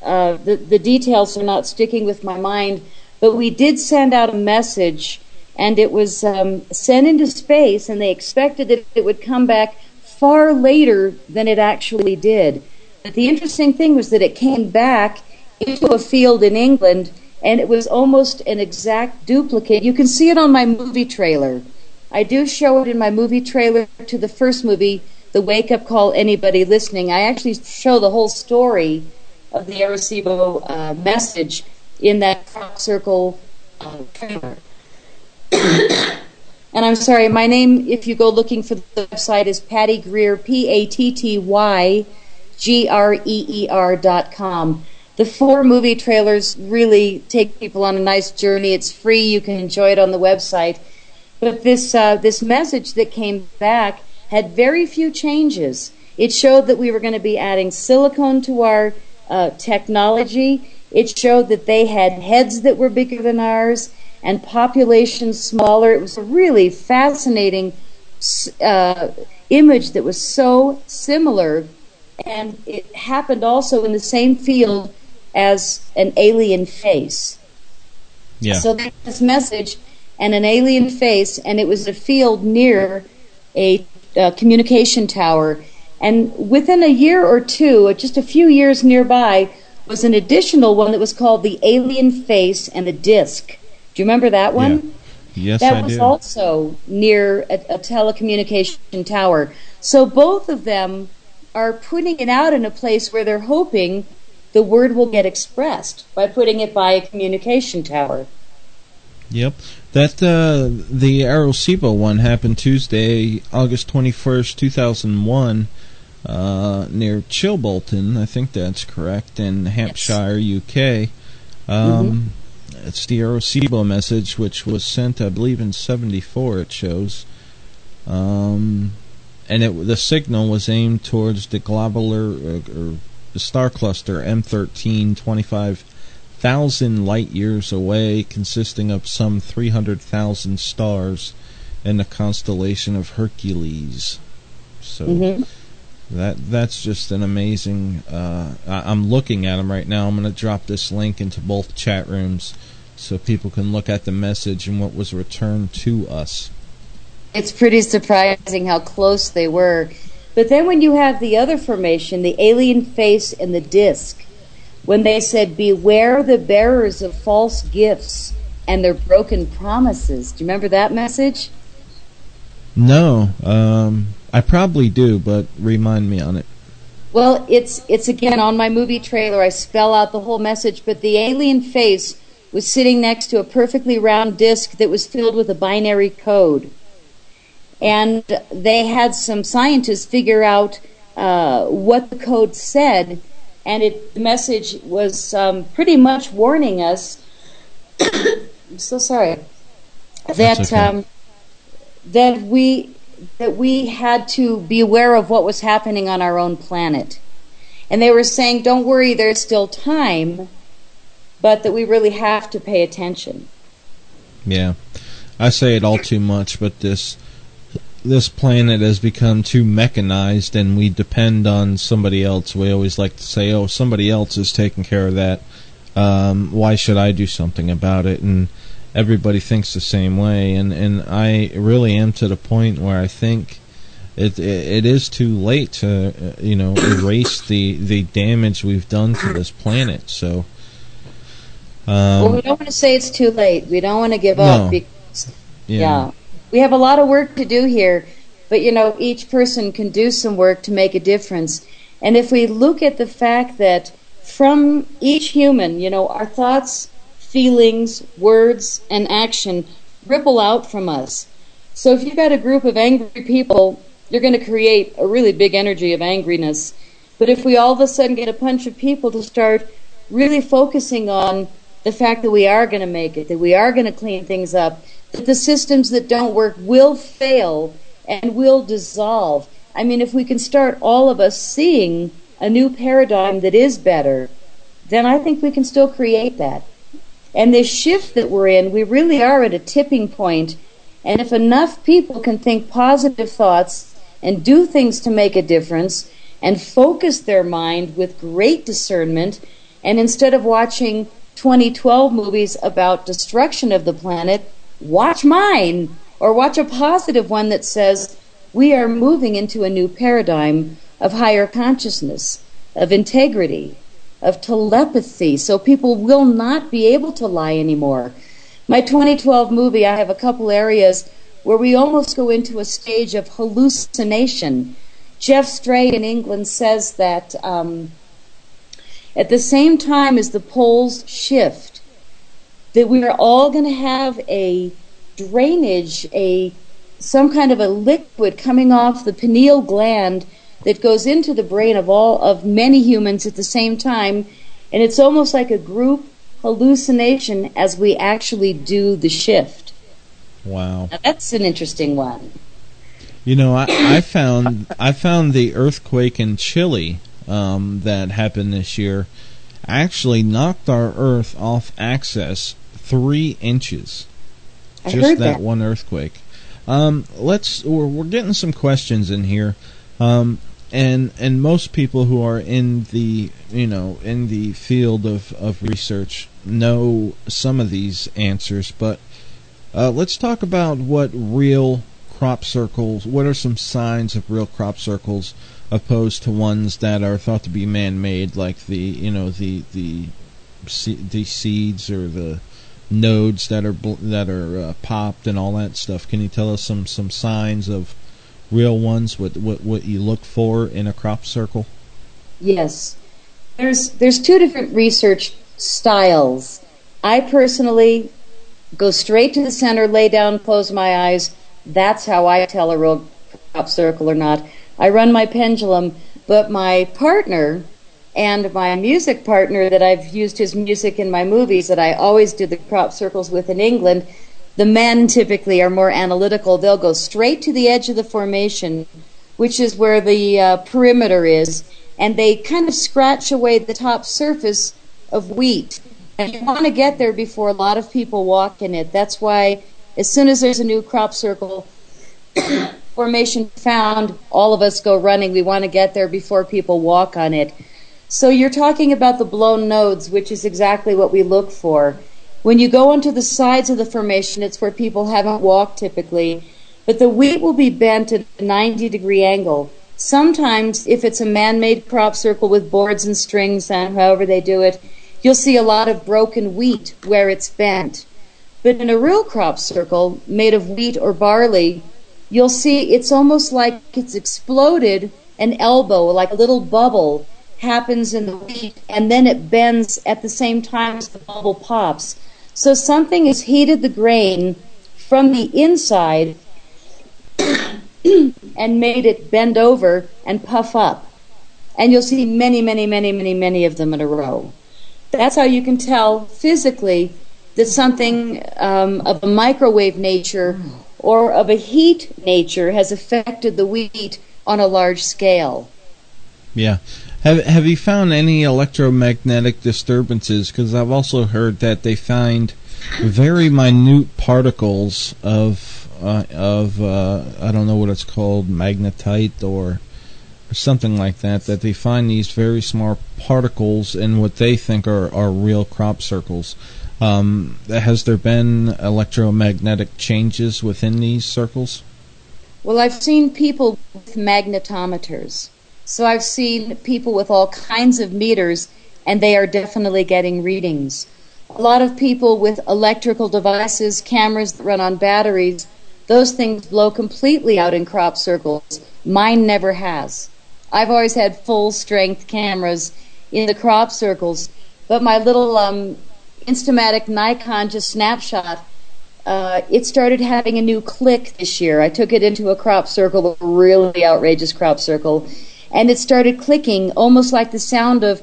The details are not sticking with my mind, but we did send out a message, and it was sent into space, and they expected that it would come back far later than it actually did. But the interesting thing was that it came back into a field in England, and it was almost an exact duplicate. You can see it on my movie trailer. I do show it in my movie trailer to the first movie, The Wake Up Call, Anybody Listening. I actually show the whole story of the Arecibo message in that crop circle trailer. And I'm sorry, my name, if you go looking for the website, is Patty Greer, PattyGreer.com. The 4 movie trailers really take people on a nice journey. It's free. You can enjoy it on the website. But this message that came back had very few changes. It showed that we were going to be adding silicone to our technology. It showed that they had heads that were bigger than ours and populations smaller. It was a really fascinating image that was so similar, and it happened also in the same field as an alien face. So they had this message and an alien face, and it was a field near a communication tower. And within a year or two, just a few years nearby, was an additional one that was called the alien face and the disc. Do you remember that one?
Yes,
that
I
was
do.
also near a telecommunication tower. So both of them are putting it out in a place where they're hoping the word will get expressed by putting it by a communication tower.
Yep. That the Arecibo one happened Tuesday, August 21st, 2001, near Chilbolton. I think that's correct, in Hampshire, UK. It's the Arecibo message, which was sent, I believe, in 74, it shows. And the signal was aimed towards the globular, or the star cluster M13, 25,000 light years away, consisting of some 300,000 stars in the constellation of Hercules. So that's just an amazing. I'm looking at them right now. I'm going to drop this link into both chat rooms so people can look at the message and what was returned to us.
It's pretty surprising how close they were. But then when you have the other formation, the alien face and the disc, when they said, beware the bearers of false gifts and their broken promises. Do you remember that message?
No, I probably do, but remind me on it.
Well, it's again on my movie trailer. I spell out the whole message, but the alien face was sitting next to a perfectly round disc that was filled with a binary code. And they had some scientists figure out what the code said, and the message was pretty much warning us. I'm so sorry. That we had to be aware of what was happening on our own planet. And they were saying, don't worry, there's still time, but that we really have to pay attention.
Yeah. I say it all too much, but this planet has become too mechanized, and we depend on somebody else. We always like to say, oh, somebody else is taking care of that. Why should I do something about it? And everybody thinks the same way, and I really am to the point where I think it is too late to erase the damage we've done to this planet. So
well, we don't want to say it's too late. We don't want to give up because we have a lot of work to do here, but each person can do some work to make a difference. And if we look at the fact that from each human, our thoughts, feelings, words, and action ripple out from us. So if you've got a group of angry people, you're going to create a really big energy of angriness. But if we all of a sudden get a bunch of people to start really focusing on the fact that we are going to make it, that we are going to clean things up, that the systems that don't work will fail and will dissolve. I mean, if we can start all of us seeing a new paradigm that is better, then I think we can still create that. And this shift that we're in, we really are at a tipping point. And if enough people can think positive thoughts and do things to make a difference and focus their mind with great discernment, and instead of watching 2012 movies about destruction of the planet, watch mine, or watch a positive one that says we are moving into a new paradigm of higher consciousness, of integrity, of telepathy, so people will not be able to lie anymore. My 2012 movie, I have a couple areas where we almost go into a stage of hallucination. Jeff Stray in England says that at the same time as the poles shift, that we are all going to have a drainage, some kind of a liquid coming off the pineal gland that goes into the brain of many humans at the same time, and it's almost like a group hallucination as we actually do the shift.
Wow.
Now that's an interesting one.
I found the earthquake in Chile that happened this year actually knocked our Earth off axis 3 inches.
I
Just
heard
that one earthquake. We're getting some questions in here. And most people who are in the field of research know some of these answers, but let's talk about what real crop circles. What are some signs of real crop circles, opposed to ones that are thought to be man-made, like the seeds or the nodes that are popped and all that stuff. Can you tell us some signs of real ones? What you look for in a crop circle?
Yes. There's two different research styles. I personally go straight to the center, lay down, close my eyes. That's how I tell a real crop circle or not. I run my pendulum, but my partner and my music partner that I've used his music in my movies that I always do the crop circles with in England, the men typically are more analytical. They'll go straight to the edge of the formation, which is where the perimeter is, and they kind of scratch away the top surface of wheat. And you want to get there before a lot of people walk in it. That's why as soon as there's a new crop circle formation found, all of us go running. We want to get there before people walk on it. So you're talking about the blown nodes, which is exactly what we look for. When you go onto the sides of the formation, it's where people haven't walked typically, but the wheat will be bent at a 90-degree angle. Sometimes, if it's a man-made crop circle with boards and strings and however they do it, you'll see a lot of broken wheat where it's bent. But in a real crop circle made of wheat or barley, you'll see it's almost like it's exploded. An elbow, like a little bubble, happens in the wheat, and then it bends at the same time as the bubble pops. So something has heated the grain from the inside and made it bend over and puff up. And you'll see many, many, many, many, many of them in a row. That's how you can tell physically that something of a microwave nature or of a heat nature has affected the wheat on a large scale.
Yeah. Have you found any electromagnetic disturbances? Because I've also heard that they find very minute particles of I don't know what it's called, magnetite or something like that. That they find these very small particles in what they think are real crop circles. Has there been electromagnetic changes within these circles?
Well, I've seen people with magnetometers. So I've seen people with all kinds of meters, and they are definitely getting readings. A lot of people with electrical devices, cameras that run on batteries, those things blow completely out in crop circles. Mine never has. I've always had full-strength cameras in the crop circles, but my little Instamatic Nikon just snapshot, it started having a new click this year. I took it into a crop circle, a really outrageous crop circle, and it started clicking almost like the sound of,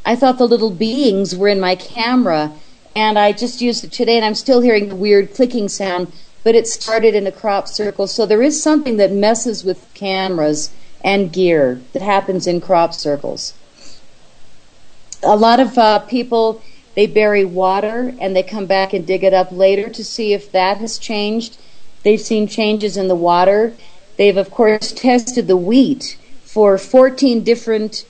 I thought the little beings were in my camera, and I just used it today, and I'm still hearing the weird clicking sound, but it started in a crop circle. So there is something that messes with cameras and gear that happens in crop circles. A lot of people, they bury water, and they come back and dig it up later to see if that has changed. They've seen changes in the water. They've, of course, tested the wheat for 14 different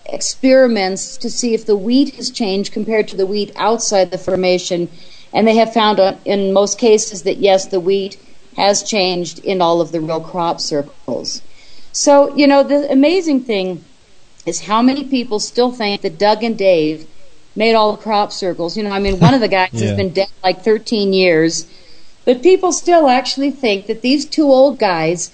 experiments to see if the wheat has changed compared to the wheat outside the formation. And they have found in most cases that, yes, the wheat has changed in all of the real crop circles. So, you know, the amazing thing is how many people still think that Doug and Dave made all the crop circles. You know, I mean, one of the guys has been dead like 13 years. But people still actually think that these two old guys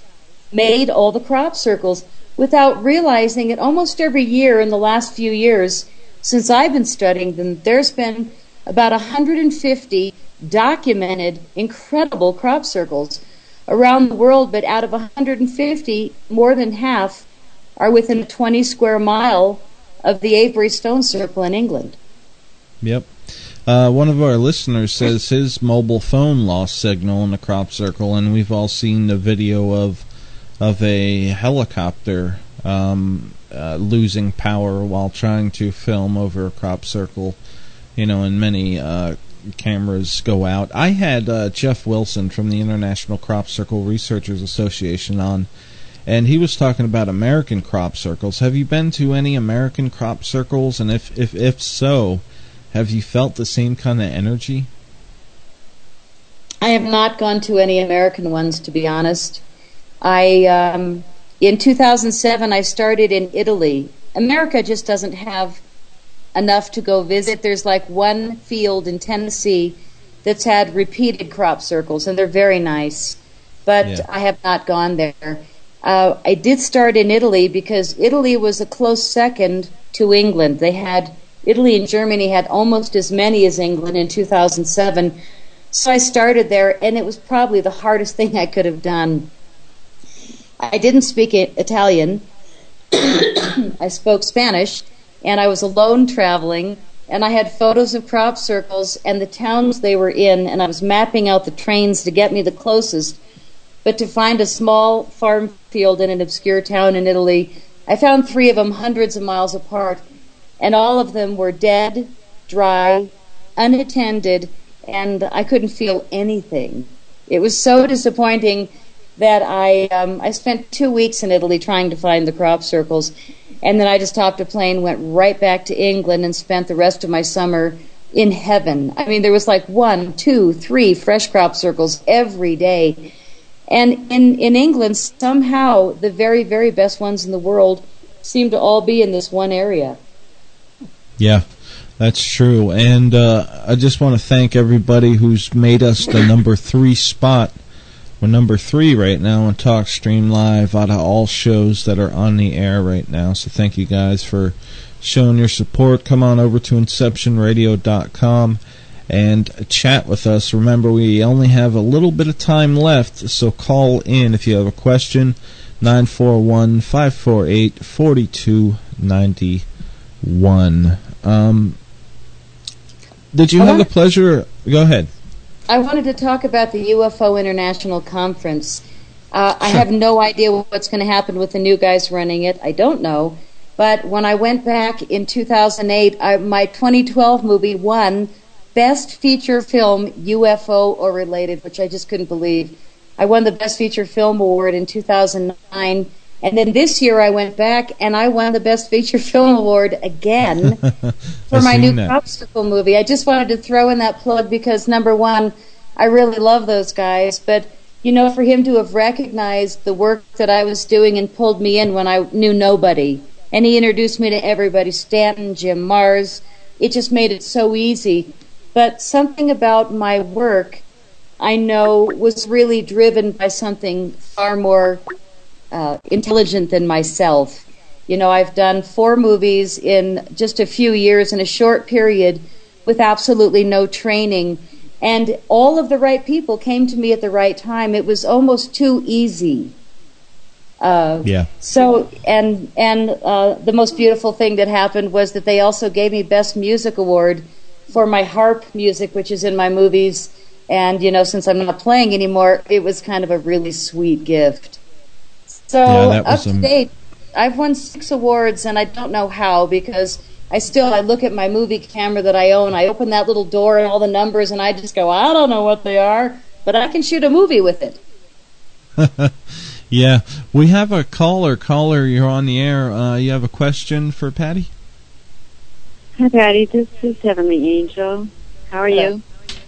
made all the crop circles without realizing that almost every year in the last few years since I've been studying them, there's been about 150 documented incredible crop circles around the world, but out of 150, more than half are within a 20 square mile of the Avebury Stone Circle in England.
Yep. One of our listeners says his mobile phone lost signal in the crop circle, and we've all seen the video of a helicopter losing power while trying to film over a crop circle, you know, and many cameras go out. I had Jeff Wilson from the International Crop Circle Researchers Association on, and he was talking about American crop circles. Have you been to any American crop circles? And if so, have you felt the same kind of energy?
I have not gone to any American ones, to be honest. In 2007, I started in Italy. America just doesn't have enough to go visit. There's like one field in Tennessee that's had repeated crop circles, and they're very nice. But I have not gone there. I did start in Italy because Italy was a close second to England. Italy and Germany had almost as many as England in 2007. So I started there, and it was probably the hardest thing I could have done. I didn't speak Italian. I spoke Spanish, and I was alone traveling, and I had photos of crop circles and the towns they were in, and I was mapping out the trains to get me the closest. But to find a small farm field in an obscure town in Italy, I found 3 of them hundreds of miles apart, and all of them were dead, dry, unattended, and I couldn't feel anything. It was so disappointing that I spent 2 weeks in Italy trying to find the crop circles, and then I just hopped a plane, went right back to England, and spent the rest of my summer in heaven. I mean, there was like 1, 2, 3 fresh crop circles every day. And in England, somehow, the very, very best ones in the world seem to all be in this one area. Yeah,
that's true. And I just want to thank everybody who's made us the number 3 spot. We're number 3 right now on TalkStream Live out of all shows that are on the air right now. So thank you guys for showing your support. Come on over to InceptionRadio.com and chat with us. Remember, we only have a little bit of time left, so call in if you have a question. 941-548-4291. Did you have the pleasure? Go ahead.
I wanted to talk about the UFO International Conference. I have no idea what's going to happen with the new guys running it. I don't know. But when I went back in 2008, my 2012 movie won Best Feature Film, UFO or Related, which I just couldn't believe. I won the Best Feature Film Award in 2009. And then this year I went back and I won the Best Feature Film Award again for my new crop circle movie. I just wanted to throw in that plug because, number one, I really love those guys. But, you know, for him to have recognized the work that I was doing and pulled me in when I knew nobody, and he introduced me to everybody, Stanton, Jim Mars, it just made it so easy. But something about my work, I know, was really driven by something far more intelligent than myself. You know, I've done 4 movies in just a few years in a short period with absolutely no training, and all of the right people came to me at the right time. It was almost too easy. So, and the most beautiful thing that happened was that they also gave me Best Music Award for my harp music, which is in my movies. And, you know, since I'm not playing anymore, it was kind of a really sweet gift. So, up to date, I've won 6 awards, and I don't know how, because I look at my movie camera that I own, I open that little door and all the numbers, and I just go, I don't know what they are, but I can shoot a movie with it.
Yeah, we have a caller. Caller, you're on the air. You have a question for Patty?
Hi, Patty. This is Heavenly Angel. How are you?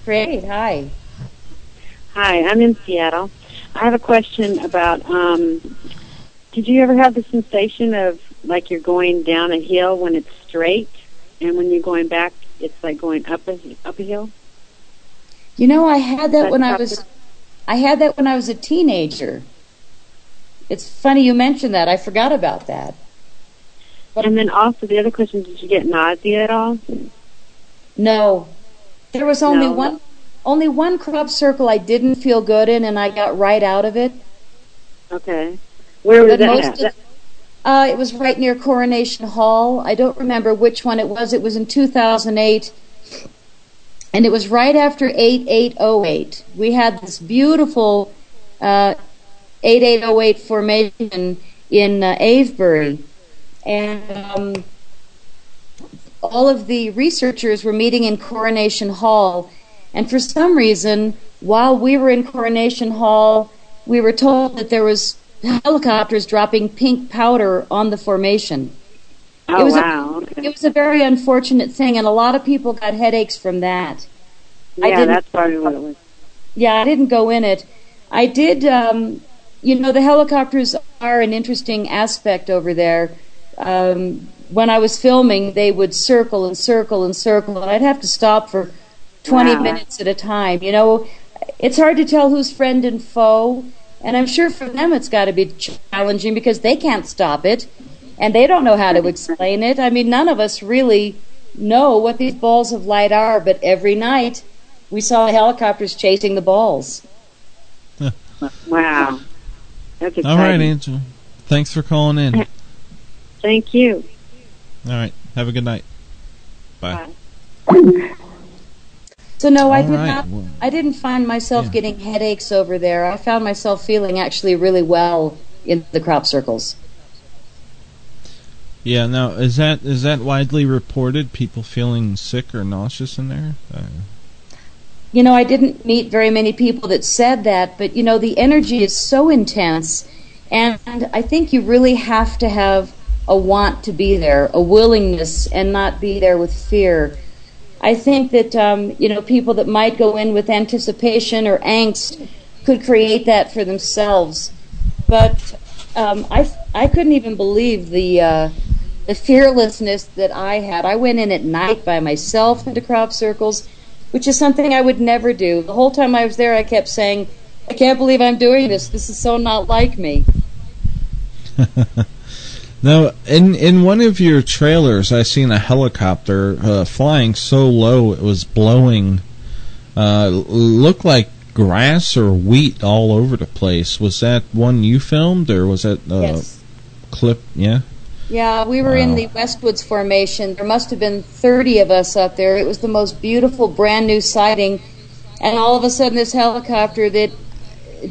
Great. Hi.
Hi, I'm in Seattle. I have a question about, did you ever have the sensation of like you're going down a hill when it's straight, and when you're going back, it's like going up a hill?
You know, I had that when I was a teenager. It's funny you mentioned that. I forgot about that. But
and then also the other question, did you get nausea at all?
No. There was only one crop circle I didn't feel good in, and I got right out of it.
Okay. Where was that at?
It was right near Coronation Hall. I don't remember which one it was. It was in 2008, and it was right after 8808. We had this beautiful 8808 formation in Avebury, and all of the researchers were meeting in Coronation Hall, and for some reason, while we were in Coronation Hall, we were told that there was helicopters dropping pink powder on the formation.
Oh, wow.
It was a very unfortunate thing, and a lot of people got headaches from that.
Yeah, that's probably what it was.
Yeah, I didn't go in it. I did, you know, the helicopters are an interesting aspect over there. when I was filming, they would circle and circle and circle, and I'd have to stop for 20 minutes at a time. You know, it's hard to tell who's friend and foe, and I'm sure for them it's got to be challenging because they can't stop it, and they don't know how to explain it. I mean, none of us really know what these balls of light are, but every night we saw helicopters chasing the balls.
Wow. That's exciting.
All right, Angela. Thanks for calling in.
Thank you.
All right. Have a good night. Bye.
So no, I didn't find myself getting headaches over there. I found myself feeling actually really well in the crop circles.
Yeah. Now, is that widely reported? People feeling sick or nauseous in there?
You know, I didn't meet very many people that said that, but you know, the energy is so intense, and I think you really have to have a want to be there, a willingness, and not be there with fear. I think that you know, people that might go in with anticipation or angst could create that for themselves. But I couldn't even believe the fearlessness that I had. I went in at night by myself into crop circles, which is something I would never do. The whole time I was there, I kept saying, "I can't believe I'm doing this. This is so not like me."
Now, in one of your trailers, I seen a helicopter flying so low it was blowing, looked like grass or wheat all over the place. Was that one you filmed, or was that
Yes.
clip? Yeah.
Yeah, we were in the Westwoods Formation. There must have been 30 of us up there. It was the most beautiful, brand new sighting, and all of a sudden, this helicopter that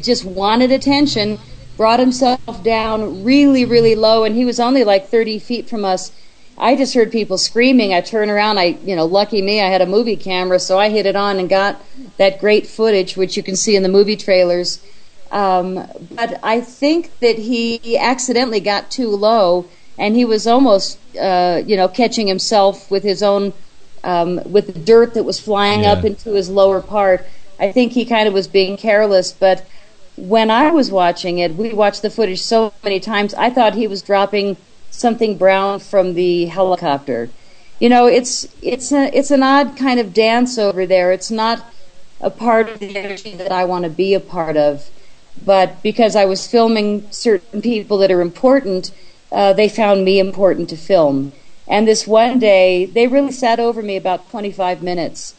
just wanted attention brought himself down really, really low, and he was only like 30 feet from us. I just heard people screaming. I turned around. Lucky me, I had a movie camera, so I hit it on and got that great footage, which you can see in the movie trailers. But I think that he accidentally got too low, and he was almost, catching himself with his own, with the dirt that was flying up into his lower part. I think he kind of was being careless, but when I was watching it, we watched the footage so many times, I thought he was dropping something brown from the helicopter. You know, it's an odd kind of dance over there. It's not a part of the energy that I want to be a part of. But because I was filming certain people that are important, they found me important to film. And this one day, they really sat over me about 25 minutes.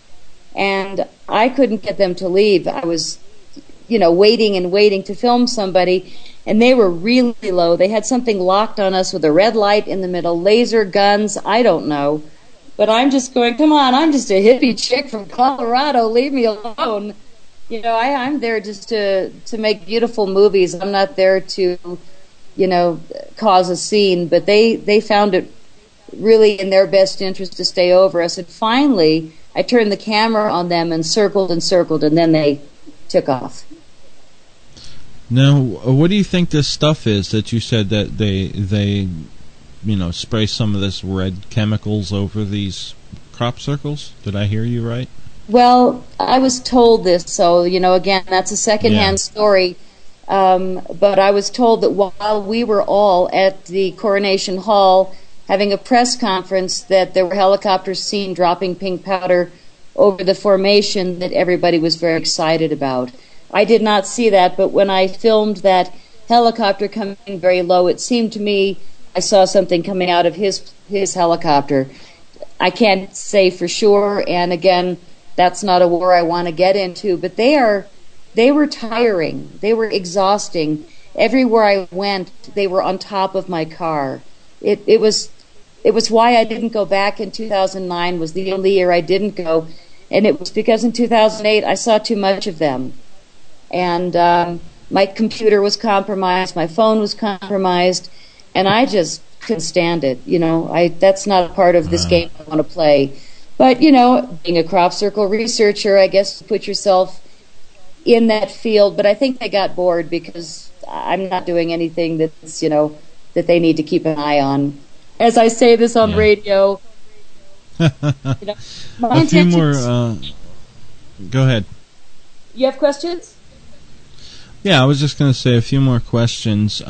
And I couldn't get them to leave. I was waiting and waiting to film somebody, and they were really low. They had something locked on us with a red light in the middle, laser guns, I don't know. But I'm just going, come on, I'm just a hippie chick from Colorado, leave me alone. You know, I'm there just to make beautiful movies. I'm not there to, cause a scene. But they found it really in their best interest to stay over us. And finally, I turned the camera on them and circled, and then they took off.
Now, what do you think this stuff is that you said that they spray some of this red chemicals over these crop circles? Did I hear you right?
Well, I was told this, so, again, that's a secondhand story. But I was told that while we were all at the Coronation Hall having a press conference, that there were helicopters seen dropping pink powder over the formation that everybody was very excited about. I did not see that, but when I filmed that helicopter coming very low, it seemed to me I saw something coming out of his helicopter. I can't say for sure, and again, that's not a war I want to get into, but they were tiring. They were exhausting. Everywhere I went, they were on top of my car. It was why I didn't go back in 2009, was the only year I didn't go, and it was because in 2008 I saw too much of them. And my computer was compromised, my phone was compromised, and I just couldn't stand it. That's not a part of this game I want to play. But, being a crop circle researcher, I guess put yourself in that field. But I think they got bored because I'm not doing anything that's, that they need to keep an eye on. As I say this on radio.
A few more. Go ahead.
You have questions?
Yeah, I was just going to say a few more questions.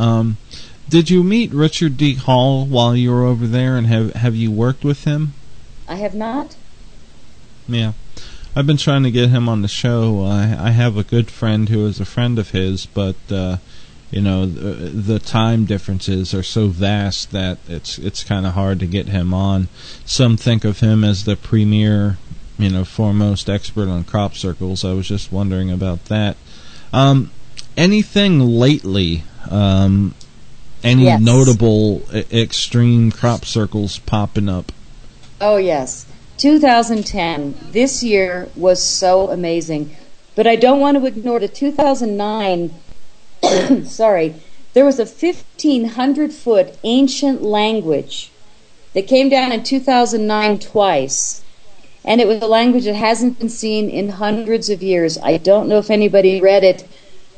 Did you meet Richard D. Hall while you were over there, and have you worked with him?
I have not.
Yeah. I've been trying to get him on the show. I have a good friend who is a friend of his, but the time differences are so vast that it's kind of hard to get him on. Some think of him as the premier, foremost expert on crop circles. I was just wondering about that. Anything lately? Any
Yes.
notable extreme crop circles popping up?
Oh, yes. 2010. This year was so amazing. But I don't want to ignore the 2009. Sorry. There was a 1,500-foot ancient language that came down in 2009 twice. And it was a language that hasn't been seen in hundreds of years. I don't know if anybody read it,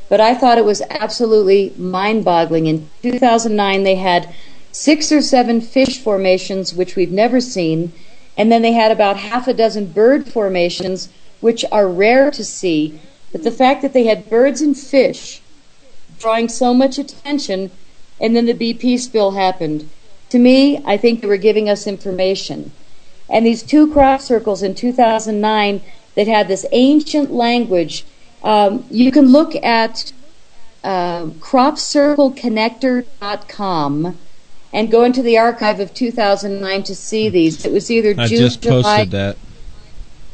but I thought it was absolutely mind-boggling. In 2009, they had 6 or 7 fish formations, which we've never seen, and then they had about half a dozen bird formations, which are rare to see. But the fact that they had birds and fish drawing so much attention, and then the BP spill happened, to me, I think they were giving us information. And these 2 crop circles in 2009 that had this ancient language, you can look at cropcircleconnector.com and go into the archive of 2009 to see these. It was either
I
June,
just posted
July.
that.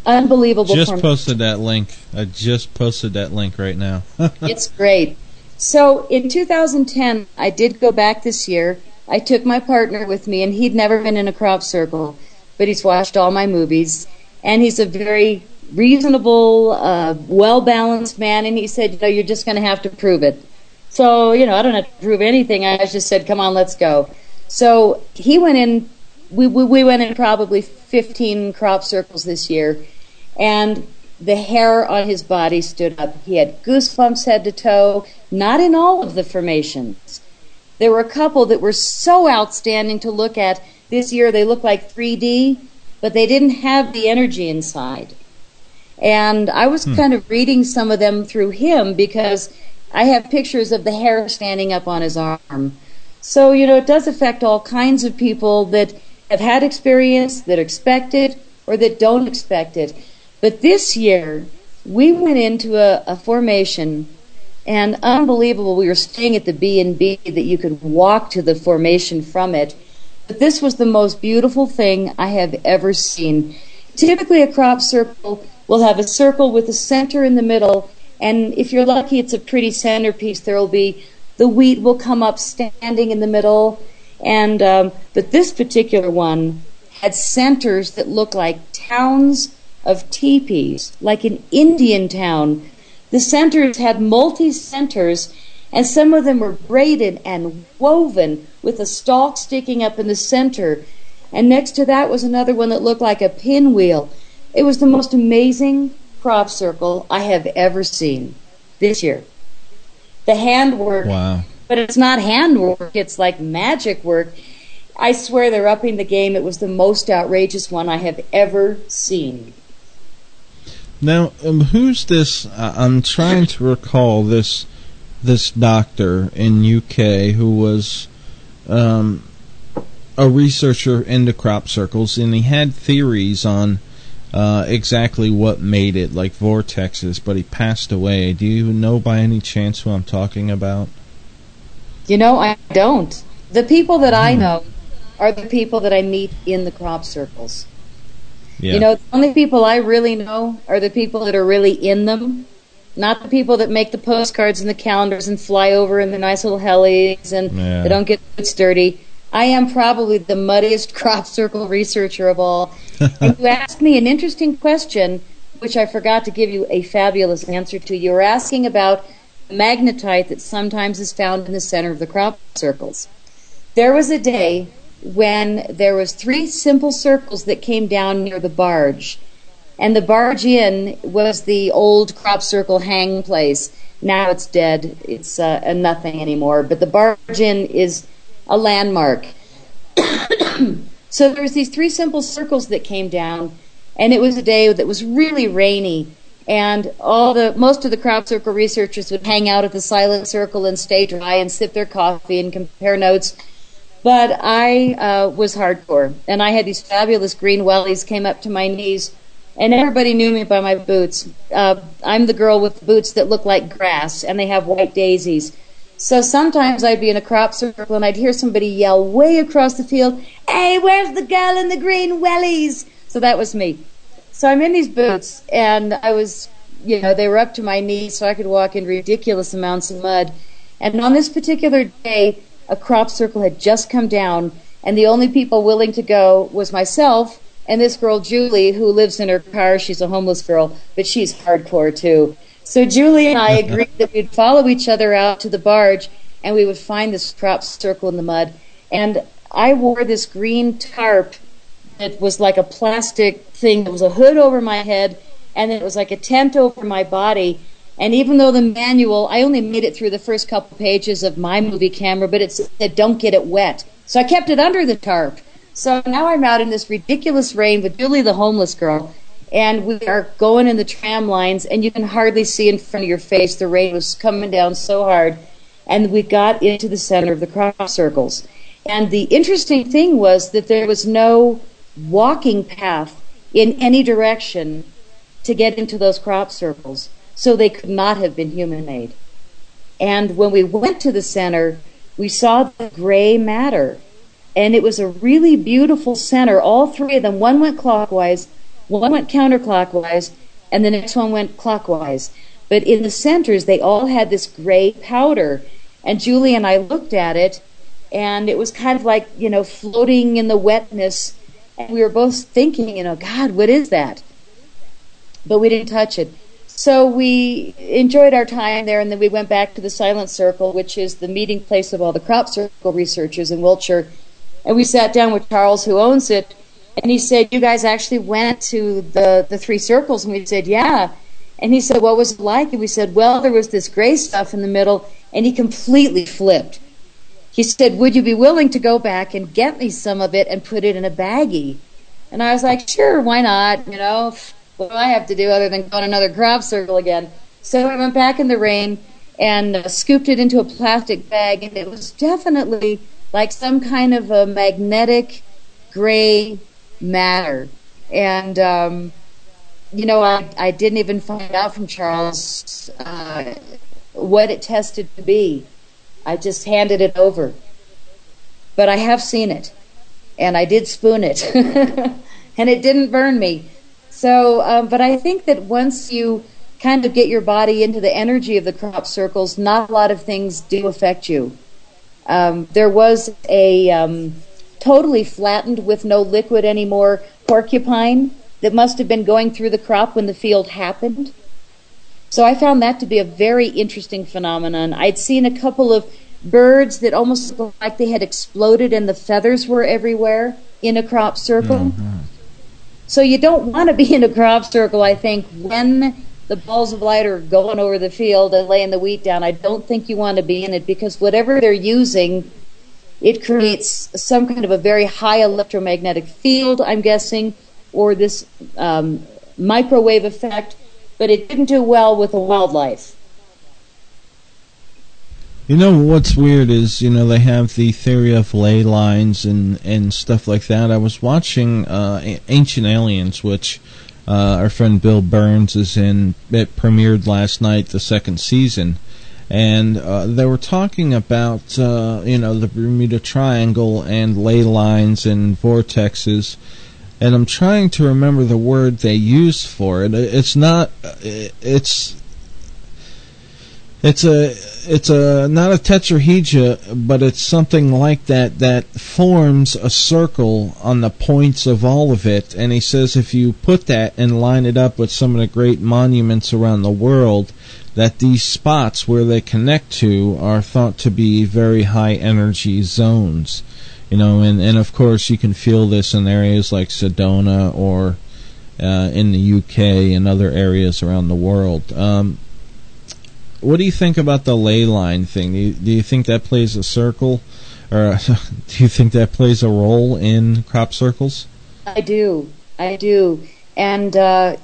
Unbelievable.
Just posted that link. I just posted that link right now.
It's great. So in 2010, I did go back this year. I took my partner with me, and he'd never been in a crop circle, but he's watched all my movies, and he's a very reasonable, well-balanced man, and he said, you're just going to have to prove it. So, I don't have to prove anything. I just said, come on, let's go. So he went in, we went in probably 15 crop circles this year, and the hair on his body stood up. He had goosebumps head to toe, not in all of the formations. There were a couple that were so outstanding to look at. This year they looked like 3D, but they didn't have the energy inside. And I was kind of reading some of them through him because I have pictures of the hair standing up on his arm. So, it does affect all kinds of people that have had experience, that expect it, or that don't expect it. But this year, we went into a formation, and unbelievable, we were staying at the B&B that you could walk to the formation from it. But this was the most beautiful thing I have ever seen. Typically, a crop circle will have a circle with a center in the middle, and if you're lucky, it's a pretty centerpiece. There will be the wheat will come up standing in the middle, and but this particular one had centers that looked like towns of teepees, like an Indian town. The centers had multi-centers, and some of them were braided and woven with a stalk sticking up in the center. And next to that was another one that looked like a pinwheel. It was the most amazing crop circle I have ever seen this year. The handwork,
Wow.
But it's not handwork, it's like magic work. I swear they're upping the game. It was the most outrageous one I have ever seen.
Now, who's this? I'm trying to recall this doctor in UK who was a researcher into crop circles, and he had theories on exactly what made it, like vortexes, but he passed away. Do you know by any chance who I'm talking about?
I don't. The people that I know are the people that I meet in the crop circles.
Yeah.
The only people I really know are the people that are really in them, not the people that make the postcards and the calendars and fly over in the nice little helis and they don't get dirty. I am probably the muddiest crop circle researcher of all. And you asked me an interesting question, which I forgot to give you a fabulous answer to. You were asking about magnetite that sometimes is found in the center of the crop circles. There was a day when there was 3 simple circles that came down near the barge. And the barge inn was the old crop circle hang place. Now it's dead. It's a nothing anymore. But the barge inn is a landmark. So there was these 3 simple circles that came down, and it was a day that was really rainy. And most of the crop circle researchers would hang out at the silent circle and stay dry and sip their coffee and compare notes. But I was hardcore, and I had these fabulous green wellies came up to my knees, and everybody knew me by my boots. I'm the girl with boots that look like grass, and they have white daisies. So sometimes I'd be in a crop circle, and I'd hear somebody yell way across the field, "Hey, where's the girl in the green wellies?" So that was me. So I'm in these boots, and I was, they were up to my knees, so I could walk in ridiculous amounts of mud. And on this particular day, a crop circle had just come down, and the only people willing to go was myself and this girl, Julie, who lives in her car. She's a homeless girl, but she's hardcore, too. So Julie and I agreed that we'd follow each other out to the barge, and we would find this crop circle in the mud. And I wore this green tarp that was like a plastic thing. There was a hood over my head, and it was like a tent over my body. And even though the manual, I only made it through the first couple pages of my movie camera, but it said, "Don't get it wet." So I kept it under the tarp. So now I'm out in this ridiculous rain with Julie, the homeless girl, and we are going in the tram lines, and you can hardly see in front of your face. The rain was coming down so hard. And we got into the center of the crop circles. And the interesting thing was that there was no walking path in any direction to get into those crop circles. So they could not have been human-made. And when we went to the center, we saw the gray matter. And it was a really beautiful center. All three of them, one went clockwise, one went counterclockwise, and the next one went clockwise. But in the centers, they all had this gray powder. And Julie and I looked at it, and it was kind of like, floating in the wetness. And we were both thinking, God, what is that? But we didn't touch it. So we enjoyed our time there, and then we went back to the Silent Circle, which is the meeting place of all the crop circle researchers in Wiltshire. And we sat down with Charles, who owns it, and he said, "You guys actually went to the three circles?" And we said, "Yeah." And he said, "What was it like?" And we said, "Well, there was this gray stuff in the middle," and he completely flipped. He said, "Would you be willing to go back and get me some of it and put it in a baggie?" And I was like, "Sure, why not? What do I have to do other than go on another crop circle again?" So I went back in the rain and scooped it into a plastic bag, and it was definitely like some kind of a magnetic gray matter. And, I didn't even find out from Charles what it tested to be. I just handed it over. But I have seen it, and I did spoon it, and it didn't burn me. So, but I think that once you kind of get your body into the energy of the crop circles, not a lot of things do affect you. There was a totally flattened with no liquid anymore porcupine that must have been going through the crop when the field happened. So I found that to be a very interesting phenomenon. I'd seen a couple of birds that almost looked like they had exploded and the feathers were everywhere in a crop circle. Mm-hmm. So you don't want to be in a crop circle, I think, when the balls of light are going over the field and laying the wheat down. I don't think you want to be in it, because whatever they're using, it creates some kind of a very high electromagnetic field, I'm guessing, or this microwave effect, but it didn't do well with the wildlife.
What's weird is, they have the theory of ley lines and stuff like that. I was watching Ancient Aliens, which our friend Bill Burns is in. It premiered last night, the second season. And they were talking about, the Bermuda Triangle and ley lines and vortexes. And I'm trying to remember the word they used for it. It's not not a tetrahedra, but it's something like that forms a circle on the points of all of it. And he says if you put that and line it up with some of the great monuments around the world, that these spots where they connect to are thought to be very high energy zones. And of course you can feel this in areas like Sedona or in the UK and other areas around the world. What do you think about the ley line thing? Do you think that plays a circle, or do you think that plays a role in crop circles?
I do. And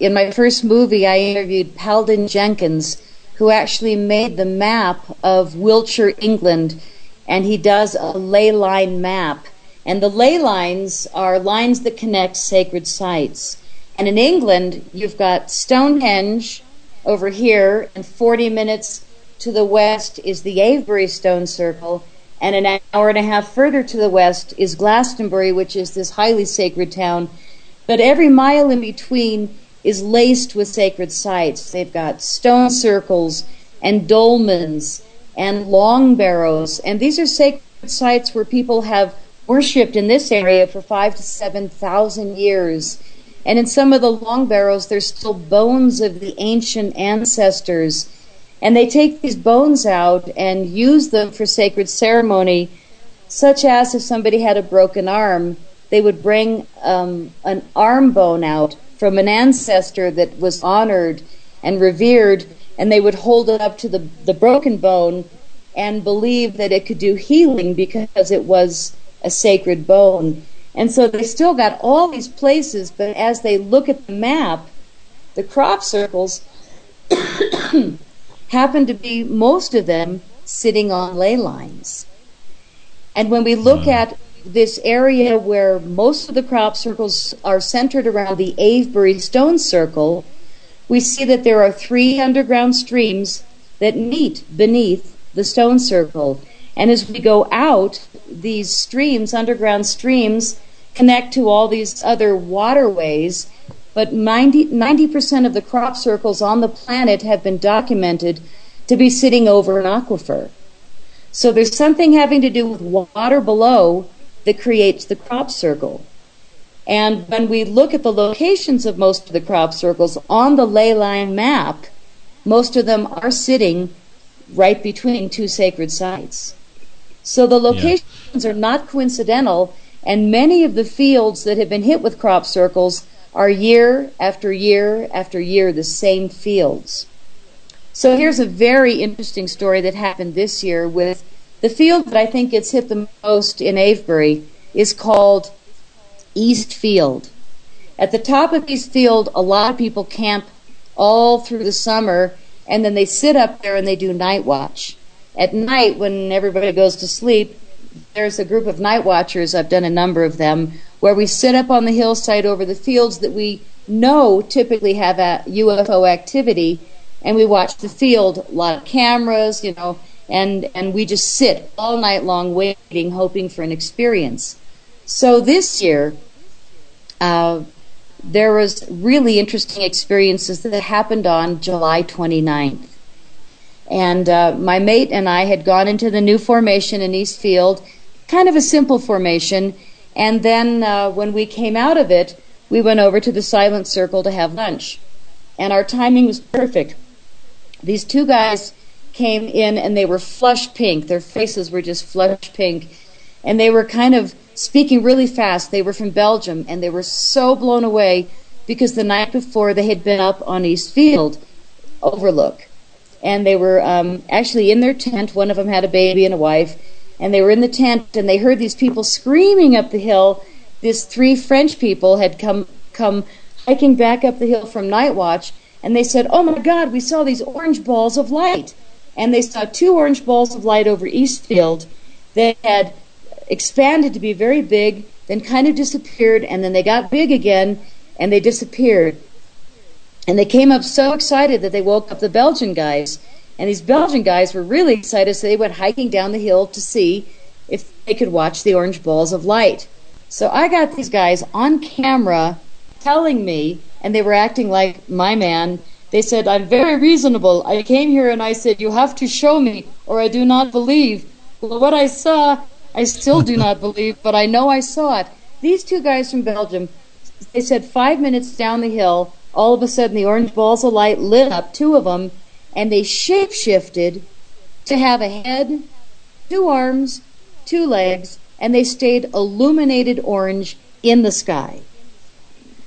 in my first movie, I interviewed Paladin Jenkins, who actually made the map of Wiltshire, England, and he does a ley line map. And the ley lines are lines that connect sacred sites. And in England, you've got Stonehenge over here, and 40 minutes to the west is the Avebury Stone Circle, and an hour and a half further to the west is Glastonbury, which is this highly sacred town. But every mile in between is laced with sacred sites. They've got stone circles and dolmens and long barrows, and these are sacred sites where people have worshipped in this area for 5,000 to 7,000 years. And in some of the long barrows, there's still bones of the ancient ancestors. And they take these bones out and use them for sacred ceremony, such as if somebody had a broken arm, they would bring an arm bone out from an ancestor that was honored and revered, and they would hold it up to the broken bone and believe that it could do healing because it was a sacred bone. And so they still got all these places, but as they look at the map, the crop circles happen to be, most of them, sitting on ley lines. And when we look at this area where most of the crop circles are centered around the Avebury Stone Circle, we see that there are 3 underground streams that meet beneath the stone circle. And as we go out, these streams, underground streams, connect to all these other waterways, but 90% of the crop circles on the planet have been documented to be sitting over an aquifer. So there's something having to do with water below that creates the crop circle. And when we look at the locations of most of the crop circles on the ley line map, most of them are sitting right between 2 sacred sites. So the locations are not coincidental, and many of the fields that have been hit with crop circles are year after year after year the same fields. So here's a very interesting story that happened this year with the field that I think gets hit the most in Avebury is called East Field. At the top of East Field, a lot of people camp all through the summer, and then they sit up there and they do night watch. At night, when everybody goes to sleep, there's a group of night watchers, I've done a number of them, where we sit up on the hillside over the fields that we know typically have a UFO activity, and we watch the field, a lot of cameras, and we just sit all night long waiting, hoping for an experience. So this year, there was really interesting experiences that happened on July 29th. And my mate and I had gone into the new formation in East Field, kind of a simple formation, and then when we came out of it, we went over to the Silent Circle to have lunch. And our timing was perfect. These 2 guys came in and they were flush pink. Their faces were just flush pink. And they were kind of speaking really fast. They were from Belgium, and they were so blown away because the night before they had been up on East Field Overlook. And they were actually in their tent. One of them had a baby and a wife. And they were in the tent, and they heard these people screaming up the hill. These 3 French people had come hiking back up the hill from night watch. And they said, "Oh, my God, we saw these orange balls of light." And they saw 2 orange balls of light over East Field that had expanded to be very big, then kind of disappeared, and then they got big again, and they disappeared. And they came up so excited that they woke up the Belgian guys. And these Belgian guys were really excited, so they went hiking down the hill to see if they could watch the orange balls of light. So I got these guys on camera telling me, and they were acting like my man. They said, "I'm very reasonable. I came here and I said, you have to show me or I do not believe." Well, what I saw, I still do not believe, but I know I saw it. These 2 guys from Belgium, they said 5 minutes down the hill, all of a sudden the orange balls of light lit up, 2 of them, and they shape-shifted to have a head, 2 arms, 2 legs, and they stayed illuminated orange in the sky.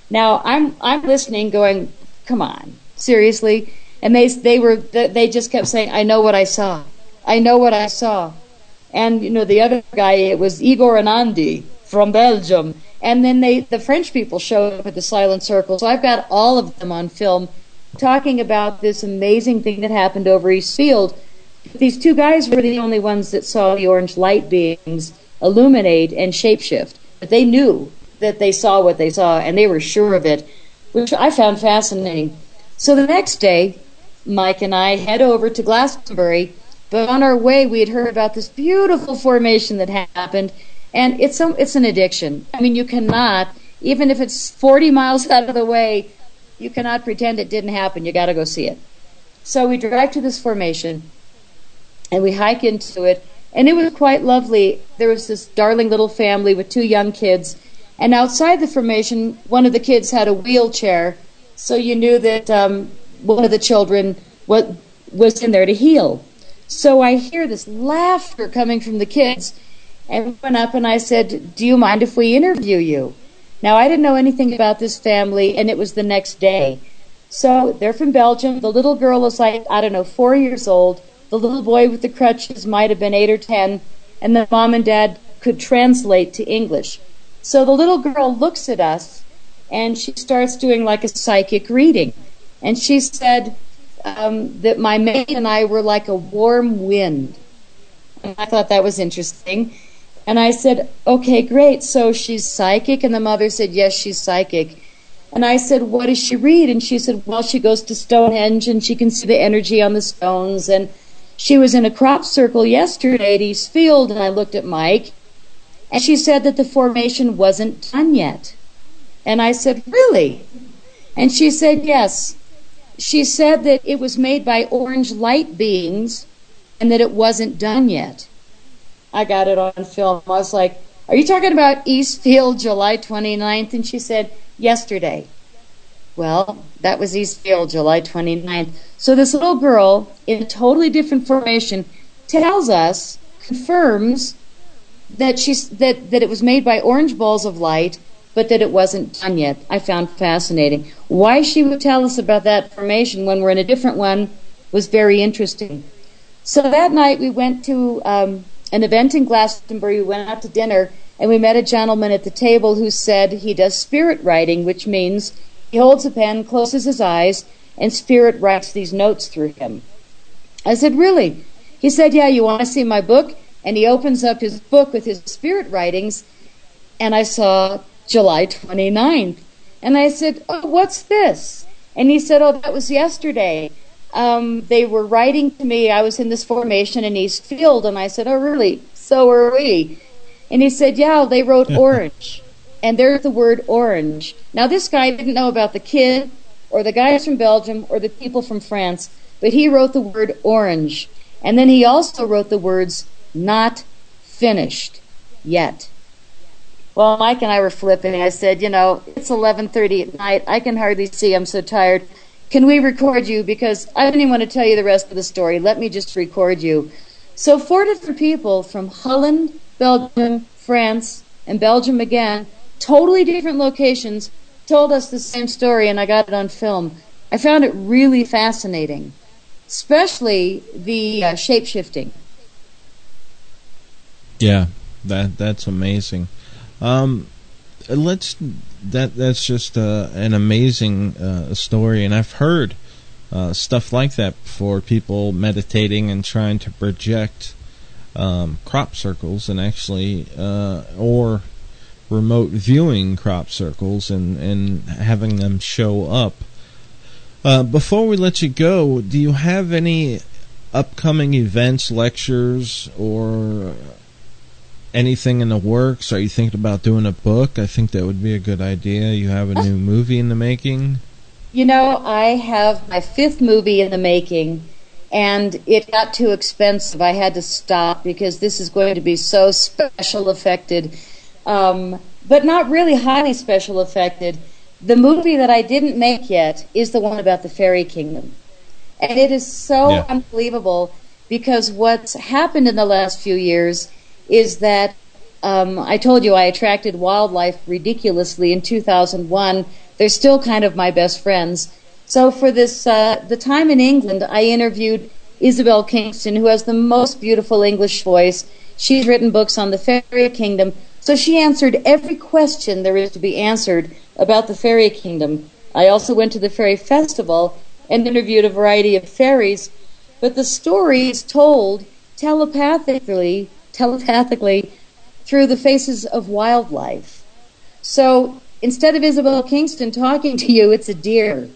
Now, I'm listening going, come on, seriously? And they just kept saying, "I know what I saw. I know what I saw." And, the other guy, it was Igor and Andy from Belgium. And then the French people showed up at the silent circle. So I've got all of them on film talking about this amazing thing that happened over East Field. These two guys were the only ones that saw the orange light beings illuminate and shapeshift. But they knew that they saw what they saw, and they were sure of it, which I found fascinating. So the next day, Mike and I head over to Glastonbury, but on our way we had heard about this beautiful formation that happened, and it's an addiction. I mean, you cannot, even if it's 40 miles out of the way, you cannot pretend it didn't happen. You got to go see it. So we drive to this formation, and we hike into it, and it was quite lovely. There was this darling little family with two young kids, and outside the formation, one of the kids had a wheelchair, so you knew that one of the children was in there to heal. So I hear this laughter coming from the kids, and I went up and I said, "Do you mind if we interview you?" Now, I didn't know anything about this family, and it was the next day. So they're from Belgium. The little girl is like, I don't know, 4 years old. The little boy with the crutches might have been 8 or 10, and the mom and dad could translate to English. So the little girl looks at us, and she starts doing like a psychic reading. And she said that my mate and I were like a warm wind. And I thought that was interesting. And I said, okay, great, so she's psychic? And the mother said, yes, she's psychic. And I said, what does she read? And she said, well, she goes to Stonehenge and she can see the energy on the stones. And she was in a crop circle yesterday at East Field, and I looked at Mike, and she said that the formation wasn't done yet. And I said, really? And she said, yes. She said that it was made by orange light beings and that it wasn't done yet. I got it on film. I was like, are you talking about East Field, July 29th? And she said, yesterday. Well, that was East Field, July 29th. So this little girl, in a totally different formation, tells us, confirms that that it was made by orange balls of light, but that it wasn't done yet. I found fascinating. Why she would tell us about that formation when we're in a different one was very interesting. So that night we went to an event in Glastonbury. We went out to dinner, and we met a gentleman at the table who said he does spirit writing, which means he holds a pen, closes his eyes, and spirit writes these notes through him. I said, really? He said, yeah, you want to see my book? And he opens up his book with his spirit writings, and I saw July 29th. And I said, oh, what's this? And he said, oh, that was yesterday. They were writing to me. I was in this formation in East Field, and I said, oh, really? So are we. And he said, yeah, they wrote orange. And there's the word orange. Now, this guy didn't know about the kid or the guys from Belgium or the people from France, but he wrote the word orange. And then he also wrote the words not finished yet. Well, Mike and I were flipping. I said, you know, it's 11:30 at night. I can hardly see. I'm so tired. Can we record you? Because I didn't even want to tell you the rest of the story. Let me just record you. So 4 different people from Holland, Belgium, France, and Belgium again, totally different locations, told us the same story, and I got it on film. I found it really fascinating, especially the shape-shifting.
Yeah, that's amazing. That's just an amazing story, and I've heard stuff like that before. People meditating and trying to project crop circles, and actually, or remote viewing crop circles and having them show up. Before we let you go, do you have any upcoming events, lectures, or anything in the works? Are you thinking about doing a book? I think that would be a good idea. You have a new movie in the making?
You know, I have my 5th movie in the making, and it got too expensive. I had to stop because this is going to be so special affected, but not really highly special affected. The movie that I didn't make yet is the one about the fairy kingdom. And it is so unbelievable, because what's happened in the last few years is that I told you I attracted wildlife ridiculously in 2001. They're still kind of my best friends. So for this, the time in England, I interviewed Isabel Kingston, who has the most beautiful English voice. She's written books on the fairy kingdom. So she answered every question there is to be answered about the fairy kingdom. I also went to the fairy festival and interviewed a variety of fairies, but the story is told telepathically through the faces of wildlife. So instead of Isabel Kingston talking to you, it's a deer.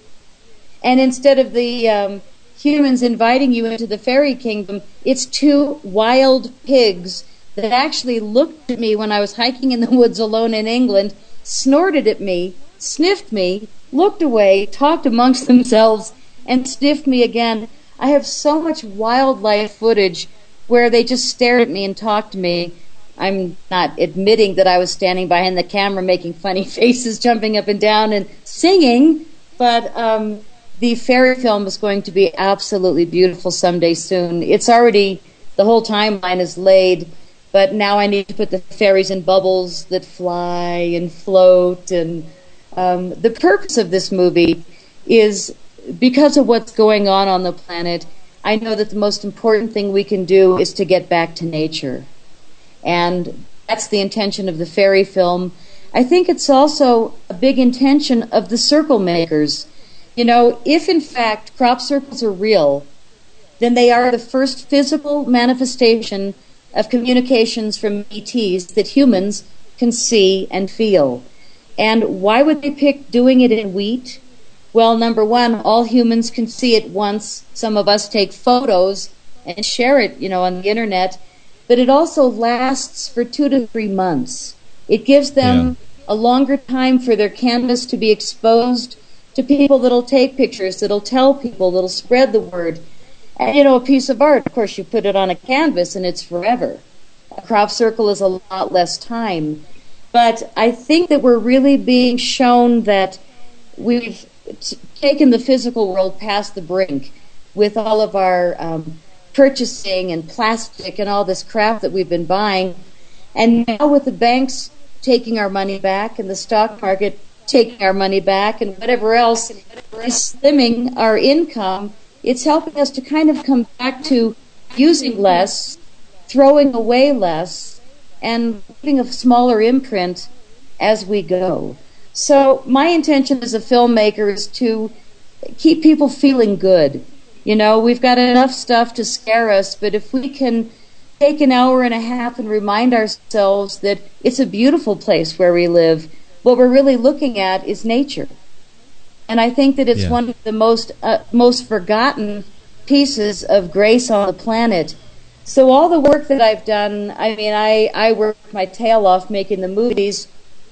And instead of the humans inviting you into the fairy kingdom, it's two wild pigs that actually looked at me when I was hiking in the woods alone in England, snorted at me, sniffed me, looked away, talked amongst themselves, and sniffed me again. I have so much wildlife footage where they just stared at me and talked to me. I'm not admitting that I was standing behind the camera making funny faces, jumping up and down and singing, but the fairy film is going to be absolutely beautiful someday soon. It's already, the whole timeline is laid, but now I need to put the fairies in bubbles that fly and float. And the purpose of this movie is, because of what's going on the planet, I know that the most important thing we can do is to get back to nature. And that's the intention of the fairy film. I think it's also a big intention of the circle makers. You know, if in fact crop circles are real, then they are the first physical manifestation of communications from ETs that humans can see and feel. And why would they pick doing it in wheat? Well, number one, all humans can see it once. Some of us take photos and share it, on the internet. But it also lasts for 2 to 3 months. It gives them a longer time for their canvas to be exposed to people that'll take pictures, that'll tell people, that'll spread the word. And, a piece of art, of course, you put it on a canvas and it's forever. A crop circle is a lot less time. But I think that we're really being shown that we've taken the physical world past the brink with all of our purchasing and plastic and all this crap that we've been buying. And now with the banks taking our money back and the stock market taking our money back and whatever else is slimming our income, it's helping us to kind of come back to using less, throwing away less, and putting a smaller imprint as we go. So my intention as a filmmaker is to keep people feeling good. We've got enough stuff to scare us, but if we can take an hour and a half and remind ourselves that it's a beautiful place where we live, what we're really looking at is nature. And I think that it's one of the most forgotten pieces of grace on the planet. So all the work that I've done, I worked my tail off making the movies,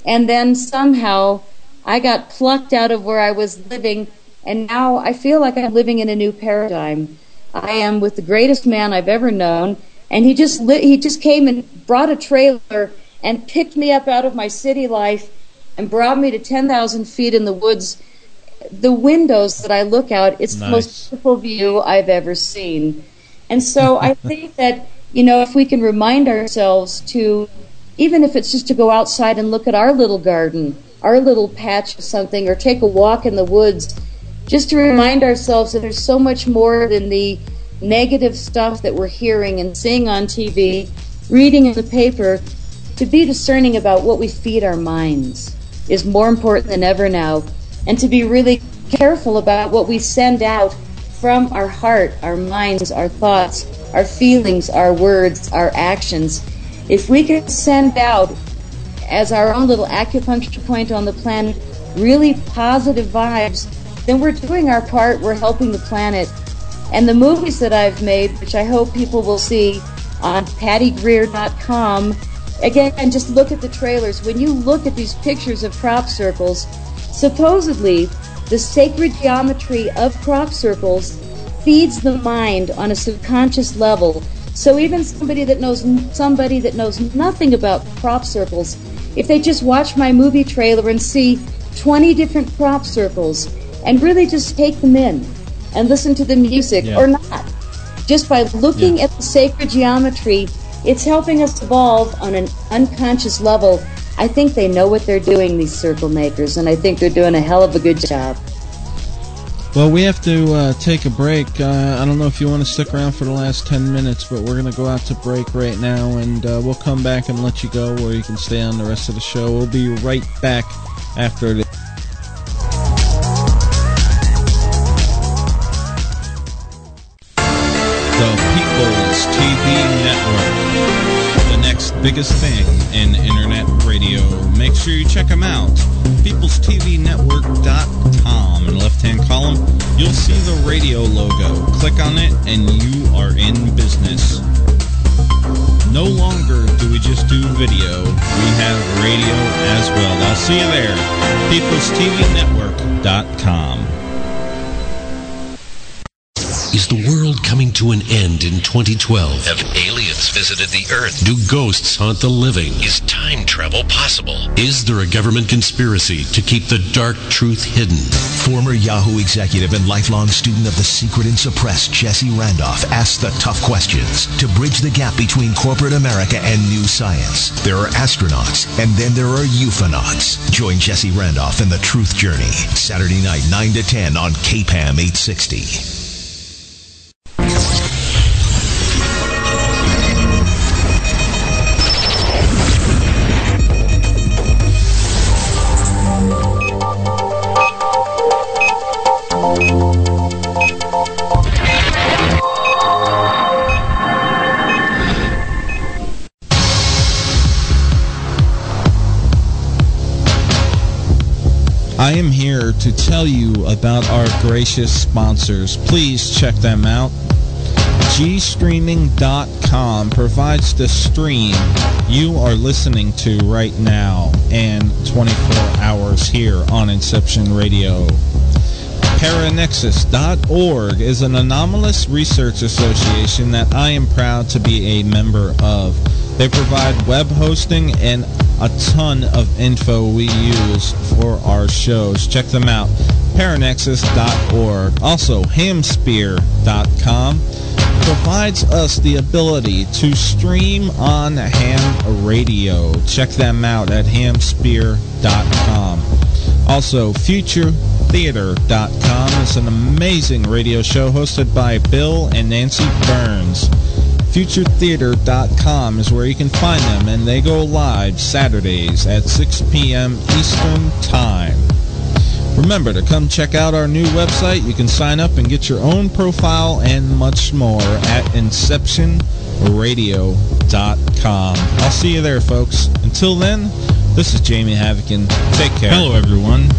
and then somehow I got plucked out of where I was living, and now I feel like I'm living in a new paradigm. I am with the greatest man I've ever known, and he just came and brought a trailer and picked me up out of my city life and brought me to 10,000 feet in the woods. The windows that I look out, it's the most beautiful view I've ever seen. And so I think that, if we can remind ourselves to, even if it's just to go outside and look at our little garden, our little patch of something, or take a walk in the woods, just to remind ourselves that there's so much more than the negative stuff that we're hearing and seeing on TV, reading in the paper. To be discerning about what we feed our minds is more important than ever now, and to be really careful about what we send out from our heart, our minds, our thoughts, our feelings, our words, our actions. If we can send out, as our own little acupuncture point on the planet, really positive vibes, then we're doing our part, we're helping the planet. And the movies that I've made, which I hope people will see on pattygreer.com, again, just look at the trailers. When you look at these pictures of crop circles, supposedly the sacred geometry of crop circles feeds the mind on a subconscious level. So even somebody that knows nothing about crop circles, if they just watch my movie trailer and see 20 different crop circles and really just take them in and listen to the music or not, just by looking at the sacred geometry, it's helping us evolve on an unconscious level. I think they know what they're doing, these circle makers, and I think they're doing a hell of a good job.
Well, we have to take a break. I don't know if you want to stick around for the last 10 minutes, but we're going to go out to break right now, and we'll come back and let you go, or you can stay on the rest of the show. We'll be right back after this. The People's TV Network, the next biggest thing in internet radio. Make sure you check them out. PeoplesTVNetwork.com. In the left-hand column, you'll see the radio logo. Click on it, and you are in business. No longer do we just do video. We have radio as well. I'll see you there. PeoplesTVNetwork.com.
Is the world coming to an end in 2012? Have aliens visited the Earth? Do ghosts haunt the living? Is time travel possible? Is there a government conspiracy to keep the dark truth hidden?
Former Yahoo executive and lifelong student of the secret and suppressed Jesse Randolph asks the tough questions to bridge the gap between corporate America and new science. There are astronauts, and then there are euphonauts. Join Jesse Randolph in the Truth Journey, Saturday night, 9 to 10 on KPAM 860.
I am here to tell you about our gracious sponsors. Please check them out. GStreaming.com provides the stream you are listening to right now and 24 hours here on Inception Radio. Paranexus.org is an anomalous research association that I am proud to be a member of. They provide web hosting and a ton of info we use for our shows. Check them out. Paranexus.org. Also, Hamspear.com provides us the ability to stream on ham radio. Check them out at hamspear.com. Also, FutureTheater.com is an amazing radio show hosted by Bill and Nancy Burns. FutureTheater.com is where you can find them, and they go live Saturdays at 6 p.m. Eastern Time. Remember to come check out our new website. You can sign up and get your own profile and much more at InceptionRadio.com. I'll see you there, folks. Until then, this is Jamie Havocan. Take care. Hello, everyone.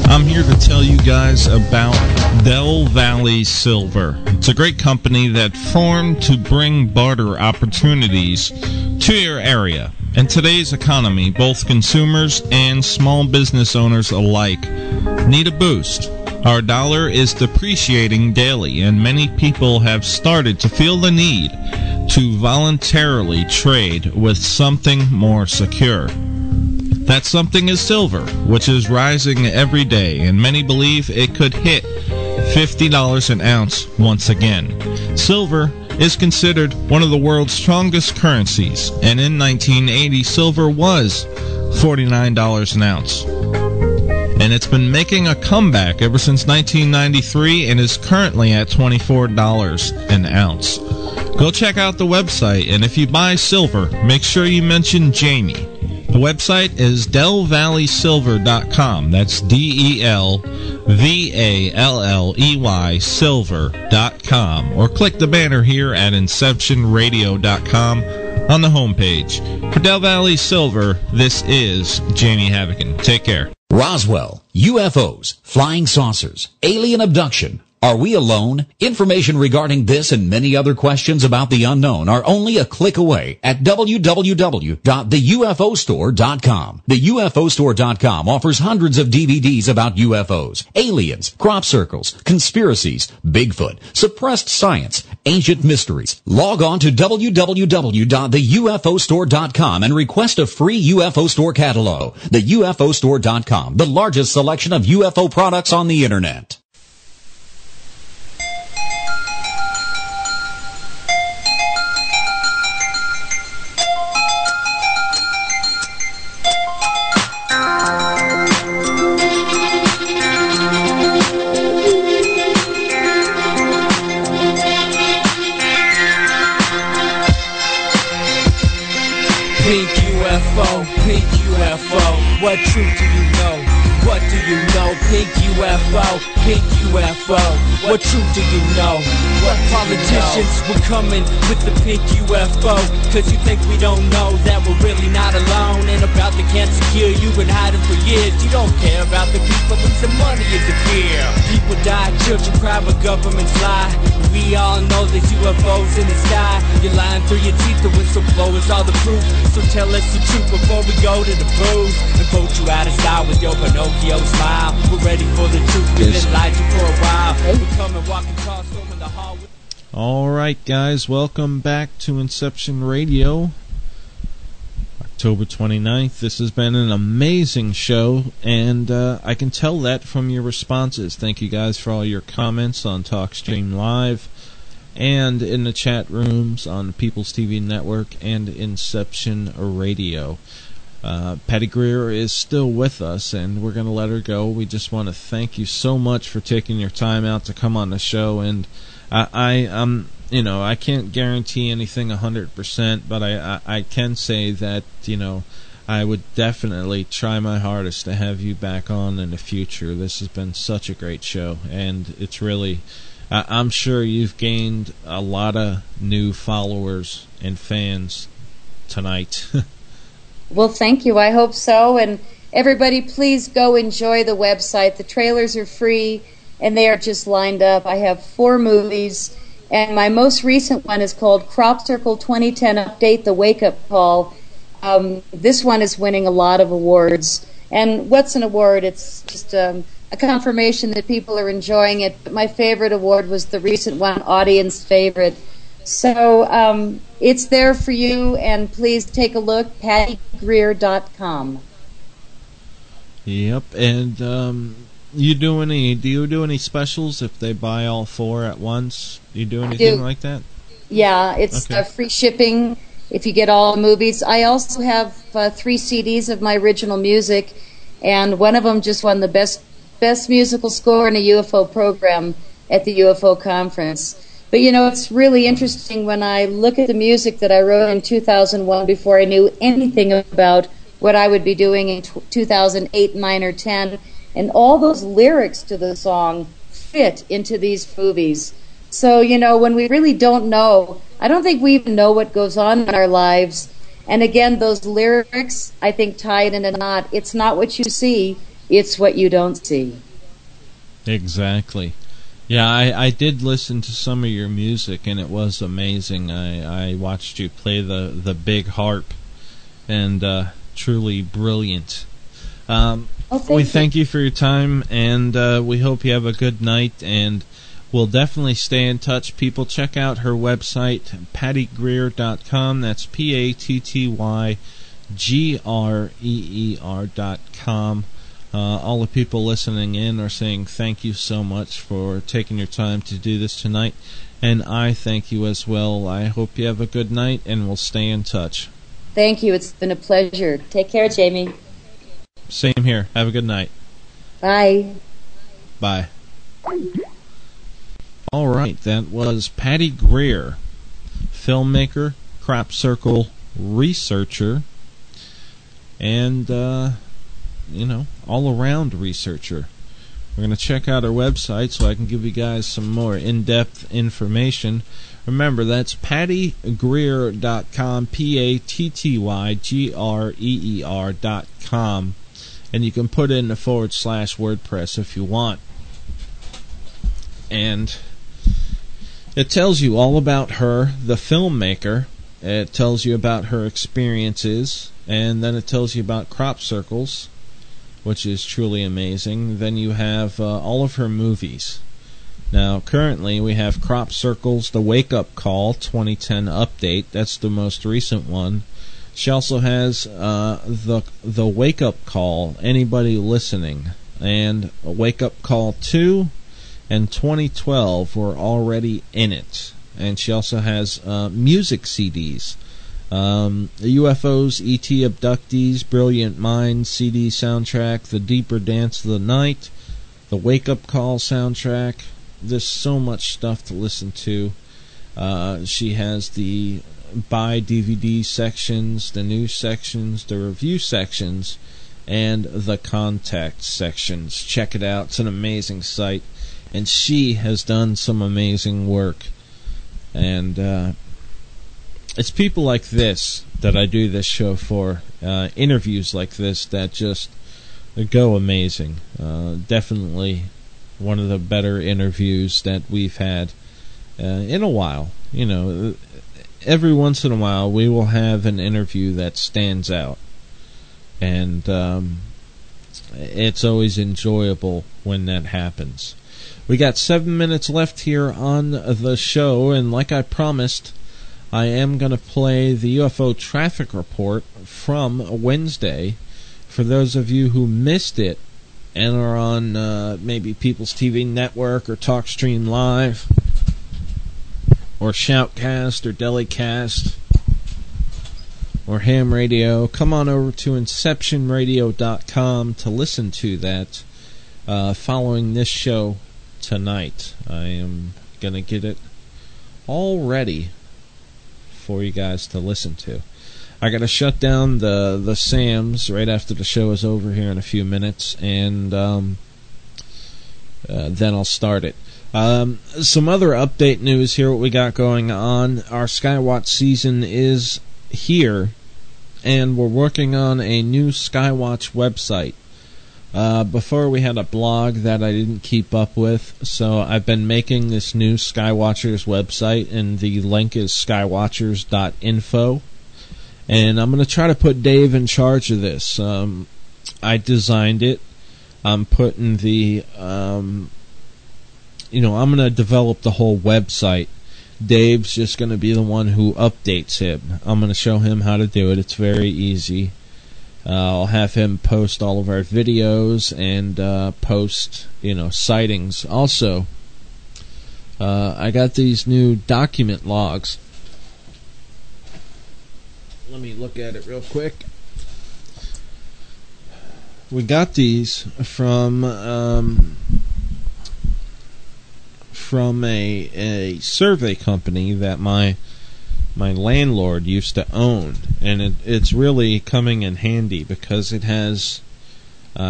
I'm here to tell you guys about Del Valley Silver. It's a great company that formed to bring barter opportunities to your area. In today's economy, both consumers and small business owners alike need a boost. Our dollar is depreciating daily, and many people have started to feel the need to voluntarily trade with something more secure. That something is silver, which is rising every day, and many believe it could hit $50 an ounce once again. Silver is considered one of the world's strongest currencies, and in 1980, silver was $49 an ounce. And it's been making a comeback ever since 1993 and is currently at $24 an ounce. Go check out the website, and if you buy silver, make sure you mention Jamie. The website is DelValleySilver.com. That's DelValley Silver.com. Or click the banner here at InceptionRadio.com on the homepage. For Del Valley Silver, this is Jamie Havocan. Take care.
Roswell, UFOs, flying saucers, alien abduction. Are we alone? Information regarding this and many other questions about the unknown are only a click away at www.theufostore.com. TheUFOstore.com offers hundreds of DVDs about UFOs, aliens, crop circles, conspiracies, Bigfoot, suppressed science, ancient mysteries. Log on to www.theufostore.com and request a free UFO Store catalog. TheUFOstore.com, the largest selection of UFO products on the Internet.
What truth do you know? What do you know? Pink UFO, pink UFO. What truth do you know? What politicians were coming with the pink UFO? Cause you think we don't know that we're really not alone. And about the cancer cure you've been hiding for years. You don't care about the people, losing money is the fear. People die, children cry, but governments lie. We all know there's UFOs in the sky. You're lying through your teeth, the whistleblowers are the proof. So tell us the truth before we go to the booth and vote you out of style with your Pinocchio smile. We're ready for the truth, we've been lied to for a while. We're coming, walking, tall, storming the hall.
All right, guys, welcome back to Inception Radio. October 29th. This has been an amazing show, and I can tell that from your responses. Thank you guys for all your comments on TalkStream Live and in the chat rooms on People's TV Network and Inception Radio. Patty Greer is still with us, and we're going to let her go. We just want to thank you so much for taking your time out to come on the show, and I can't guarantee anything 100%, but I can say that, I would definitely try my hardest to have you back on in the future. This has been such a great show, and it's really, I'm sure you've gained a lot of new followers and fans tonight.
Well, thank you. I hope so. And everybody, please go enjoy the website. The trailers are free, and they are just lined up. I have 4 movies, and my most recent one is called Crop Circle 2010 Update, The Wake Up Call. This one is winning a lot of awards. And what's an award? It's just a confirmation that people are enjoying it. But my favorite award was the recent one, Audience Favorite. So it's there for you, and please take a look, pattygreer.com.
Yep, and do you do any specials if they buy all 4 at once? Do you do anything like that?
Yeah, it's free shipping if you get all the movies. I also have 3 CDs of my original music, and one of them just won the best musical score in a UFO program at the UFO conference. But, it's really interesting when I look at the music that I wrote in 2001 before I knew anything about what I would be doing in 2008, 9, or 10. And all those lyrics to the song fit into these movies. So, when we really don't know, I don't think we even know what goes on in our lives. And again, those lyrics, I think, tie it in a knot. It's not what you see, it's what you don't see.
Exactly. Yeah, I did listen to some of your music, and it was amazing. I watched you play the big harp, and truly brilliant. We thank you for your time, and we hope you have a good night, and we'll definitely stay in touch. People, check out her website, pattygreer.com. That's pattygreer.com. All the people listening in are saying thank you so much for taking your time to do this tonight, and I thank you as well. I hope you have a good night, and we'll stay in touch.
Thank you. It's been a pleasure. Take care, Jamie.
Same here. Have a good night.
Bye.
Bye. All right, that was Patty Greer, filmmaker, crop circle researcher, and all-around researcher. We're going to check out our website so I can give you guys some more in-depth information. Remember, that's pattygreer.com, pattygreer.com, and you can put in the /WordPress if you want. And it tells you all about her, the filmmaker. It tells you about her experiences, and then it tells you about crop circles, which is truly amazing. Then you have all of her movies. Now, currently, we have Crop Circles, The Wake Up Call, 2010 Update. That's the most recent one. She also has the Wake Up Call, Anybody Listening, and Wake Up Call 2 and 2012 were already in it. And she also has music CDs. UFOs, E.T. Abductees, Brilliant Minds, CD soundtrack, The Deeper Dance of the Night, the Wake Up Call soundtrack. There's so much stuff to listen to. She has the buy DVD sections, the news sections, the review sections, and the contact sections. Check it out. It's an amazing site, and she has done some amazing work. And it's people like this that I do this show for, interviews like this that just go amazing. Definitely one of the better interviews that we've had in a while. You know, every once in a while we will have an interview that stands out, and it's always enjoyable when that happens. We got 7 minutes left here on the show, and like I promised, I am going to play the UFO traffic report from Wednesday. For those of you who missed it and are on maybe People's TV Network or TalkStream Live or Shoutcast or Delicast or Ham Radio, come on over to InceptionRadio.com to listen to that following this show tonight. I am going to get it all ready for you guys to listen to. I got to shut down the Sams right after the show is over here in a few minutes, and then I'll start it. Some other update news here, what we got going on. Our Skywatch season is here, and we're working on a new Skywatch website. Before we had a blog that I didn't keep up with, so I've been making this new Skywatchers website, and the link is skywatchers.info. And I'm going to try to put Dave in charge of this. I designed it. I'm putting the, I'm going to develop the whole website. Dave's just going to be the one who updates it. I'm going to show him how to do it. It's very easy. I'll have him post all of our videos and post, sightings. Also, I got these new document logs. Let me look at it real quick. We got these from a survey company that my landlord used to own, and it's really coming in handy because it has, we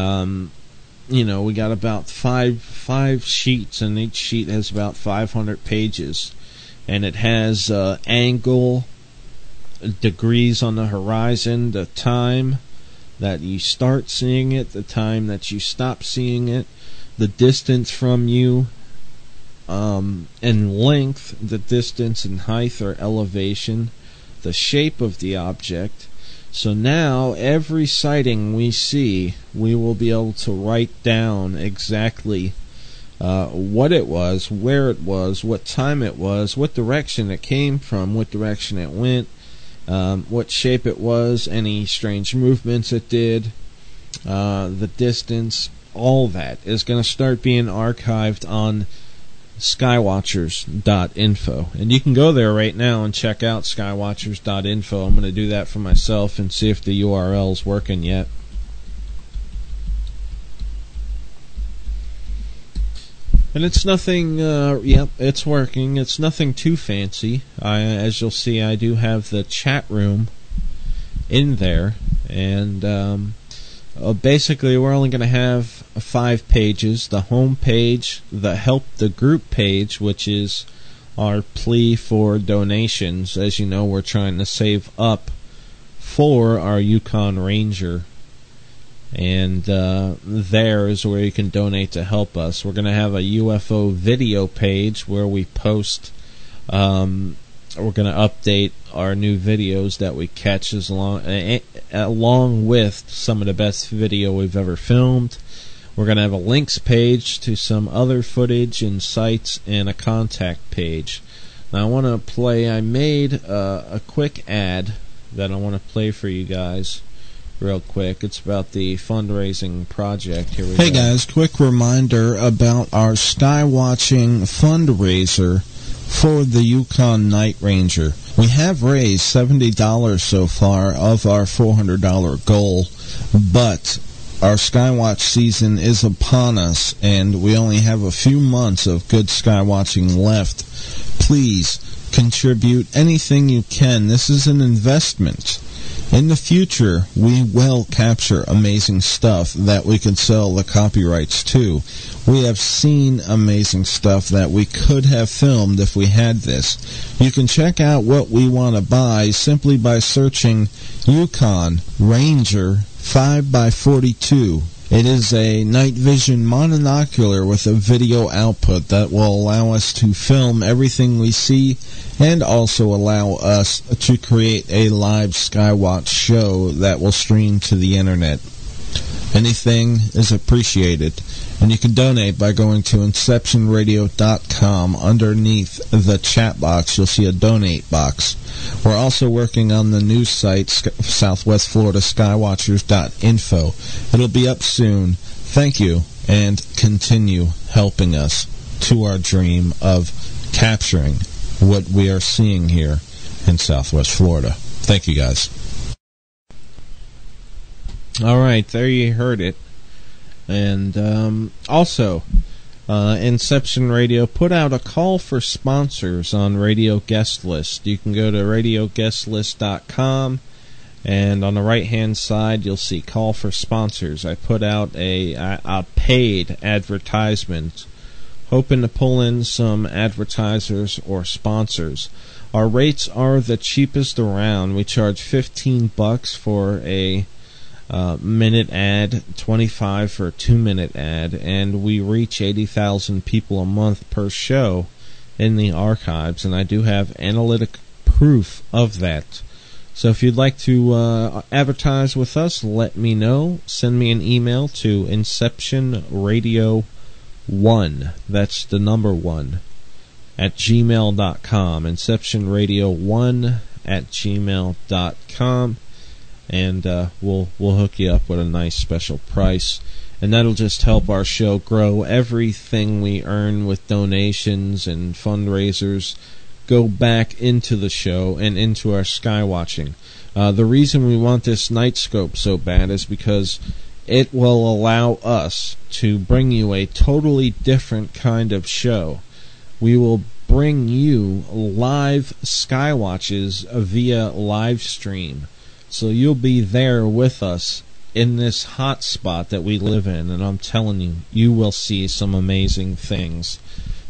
got about five sheets, and each sheet has about 500 pages, and it has angle, degrees on the horizon, the time that you start seeing it, the time that you stop seeing it, the distance from you, and length, the distance and height or elevation, the shape of the object. So now every sighting we see, we will be able to write down exactly what it was, where it was, what time it was, what direction it came from, what direction it went, what shape it was, any strange movements it did, the distance. All that is going to start being archived on skywatchers.info, and you can go there right now and check out skywatchers.info. I'm going to do that for myself and see if the URL's working yet. And it's nothing, it's working. It's nothing too fancy. As you'll see, I do have the chat room in there, and basically we're only going to have 5 pages. The home page, the help the group page, which is our plea for donations. As you know, we're trying to save up for our Yukon Ranger, and there is where you can donate to help us. We're going to have a UFO video page where we post, we're going to update our new videos that we catch along with some of the best video we've ever filmed. We're going to have a links page to some other footage and sites, and a contact page. Now I made a quick ad that I want to play for you guys real quick. It's about the fundraising project. Here we go. Hey guys, quick reminder about our Skywatching fundraiser for the Yukon Night Ranger. We have raised $70 so far of our $400 goal, but our Skywatch season is upon us, and we only have a few months of good Skywatching left. Please contribute anything you can. This is an investment. In the future, we will capture amazing stuff that we can sell the copyrights to. We have seen amazing stuff that we could have filmed if we had this. You can check out what we want to buy simply by searching Yukon Ranger 5x42. It is a night vision monocular with a video output that will allow us to film everything we see and also allow us to create a live Skywatch show that will stream to the internet. Anything is appreciated, and you can donate by going to inceptionradio.com. Underneath the chat box, you'll see a donate box. We're also working on the news site, Southwest Florida Skywatchers.info. It'll be up soon. Thank you, and continue helping us to our dream of capturing what we are seeing here in Southwest Florida. Thank you, guys. All right, there you heard it. And also, Inception Radio put out a call for sponsors on Radio Guest List. You can go to radioguestlist.com, and on the right-hand side, you'll see call for sponsors. I put out a paid advertisement, hoping to pull in some advertisers or sponsors. Our rates are the cheapest around. We charge $15 for a minute ad, $25 for a 2-minute ad, and we reach 80,000 people a month per show in the archives, and I do have analytic proof of that. So if you'd like to advertise with us, let me know. Send me an email to inceptionradio1, that's the number 1, at gmail.com, inceptionradio1 at gmail.com. And we'll hook you up with a nice special price, and that'll just help our show grow. Everything we earn with donations and fundraisers go back into the show and into our skywatching. The reason we want this night scope so bad is because it will allow us to bring you a totally different kind of show. We will bring you live skywatches via live stream. So you'll be there with us in this hot spot that we live in, and I'm telling you, you will see some amazing things.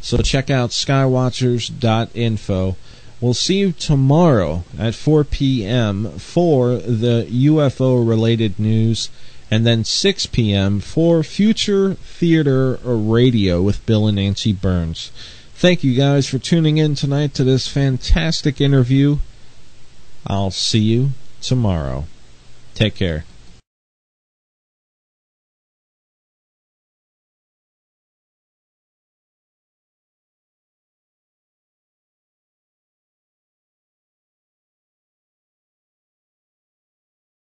So check out skywatchers.info. We'll see you tomorrow at 4 p.m. for the UFO-related news, and then 6 p.m. for Future Theater Radio with Bill and Nancy Burns. Thank you guys for tuning in tonight to this fantastic interview. I'll see you tomorrow. Take care.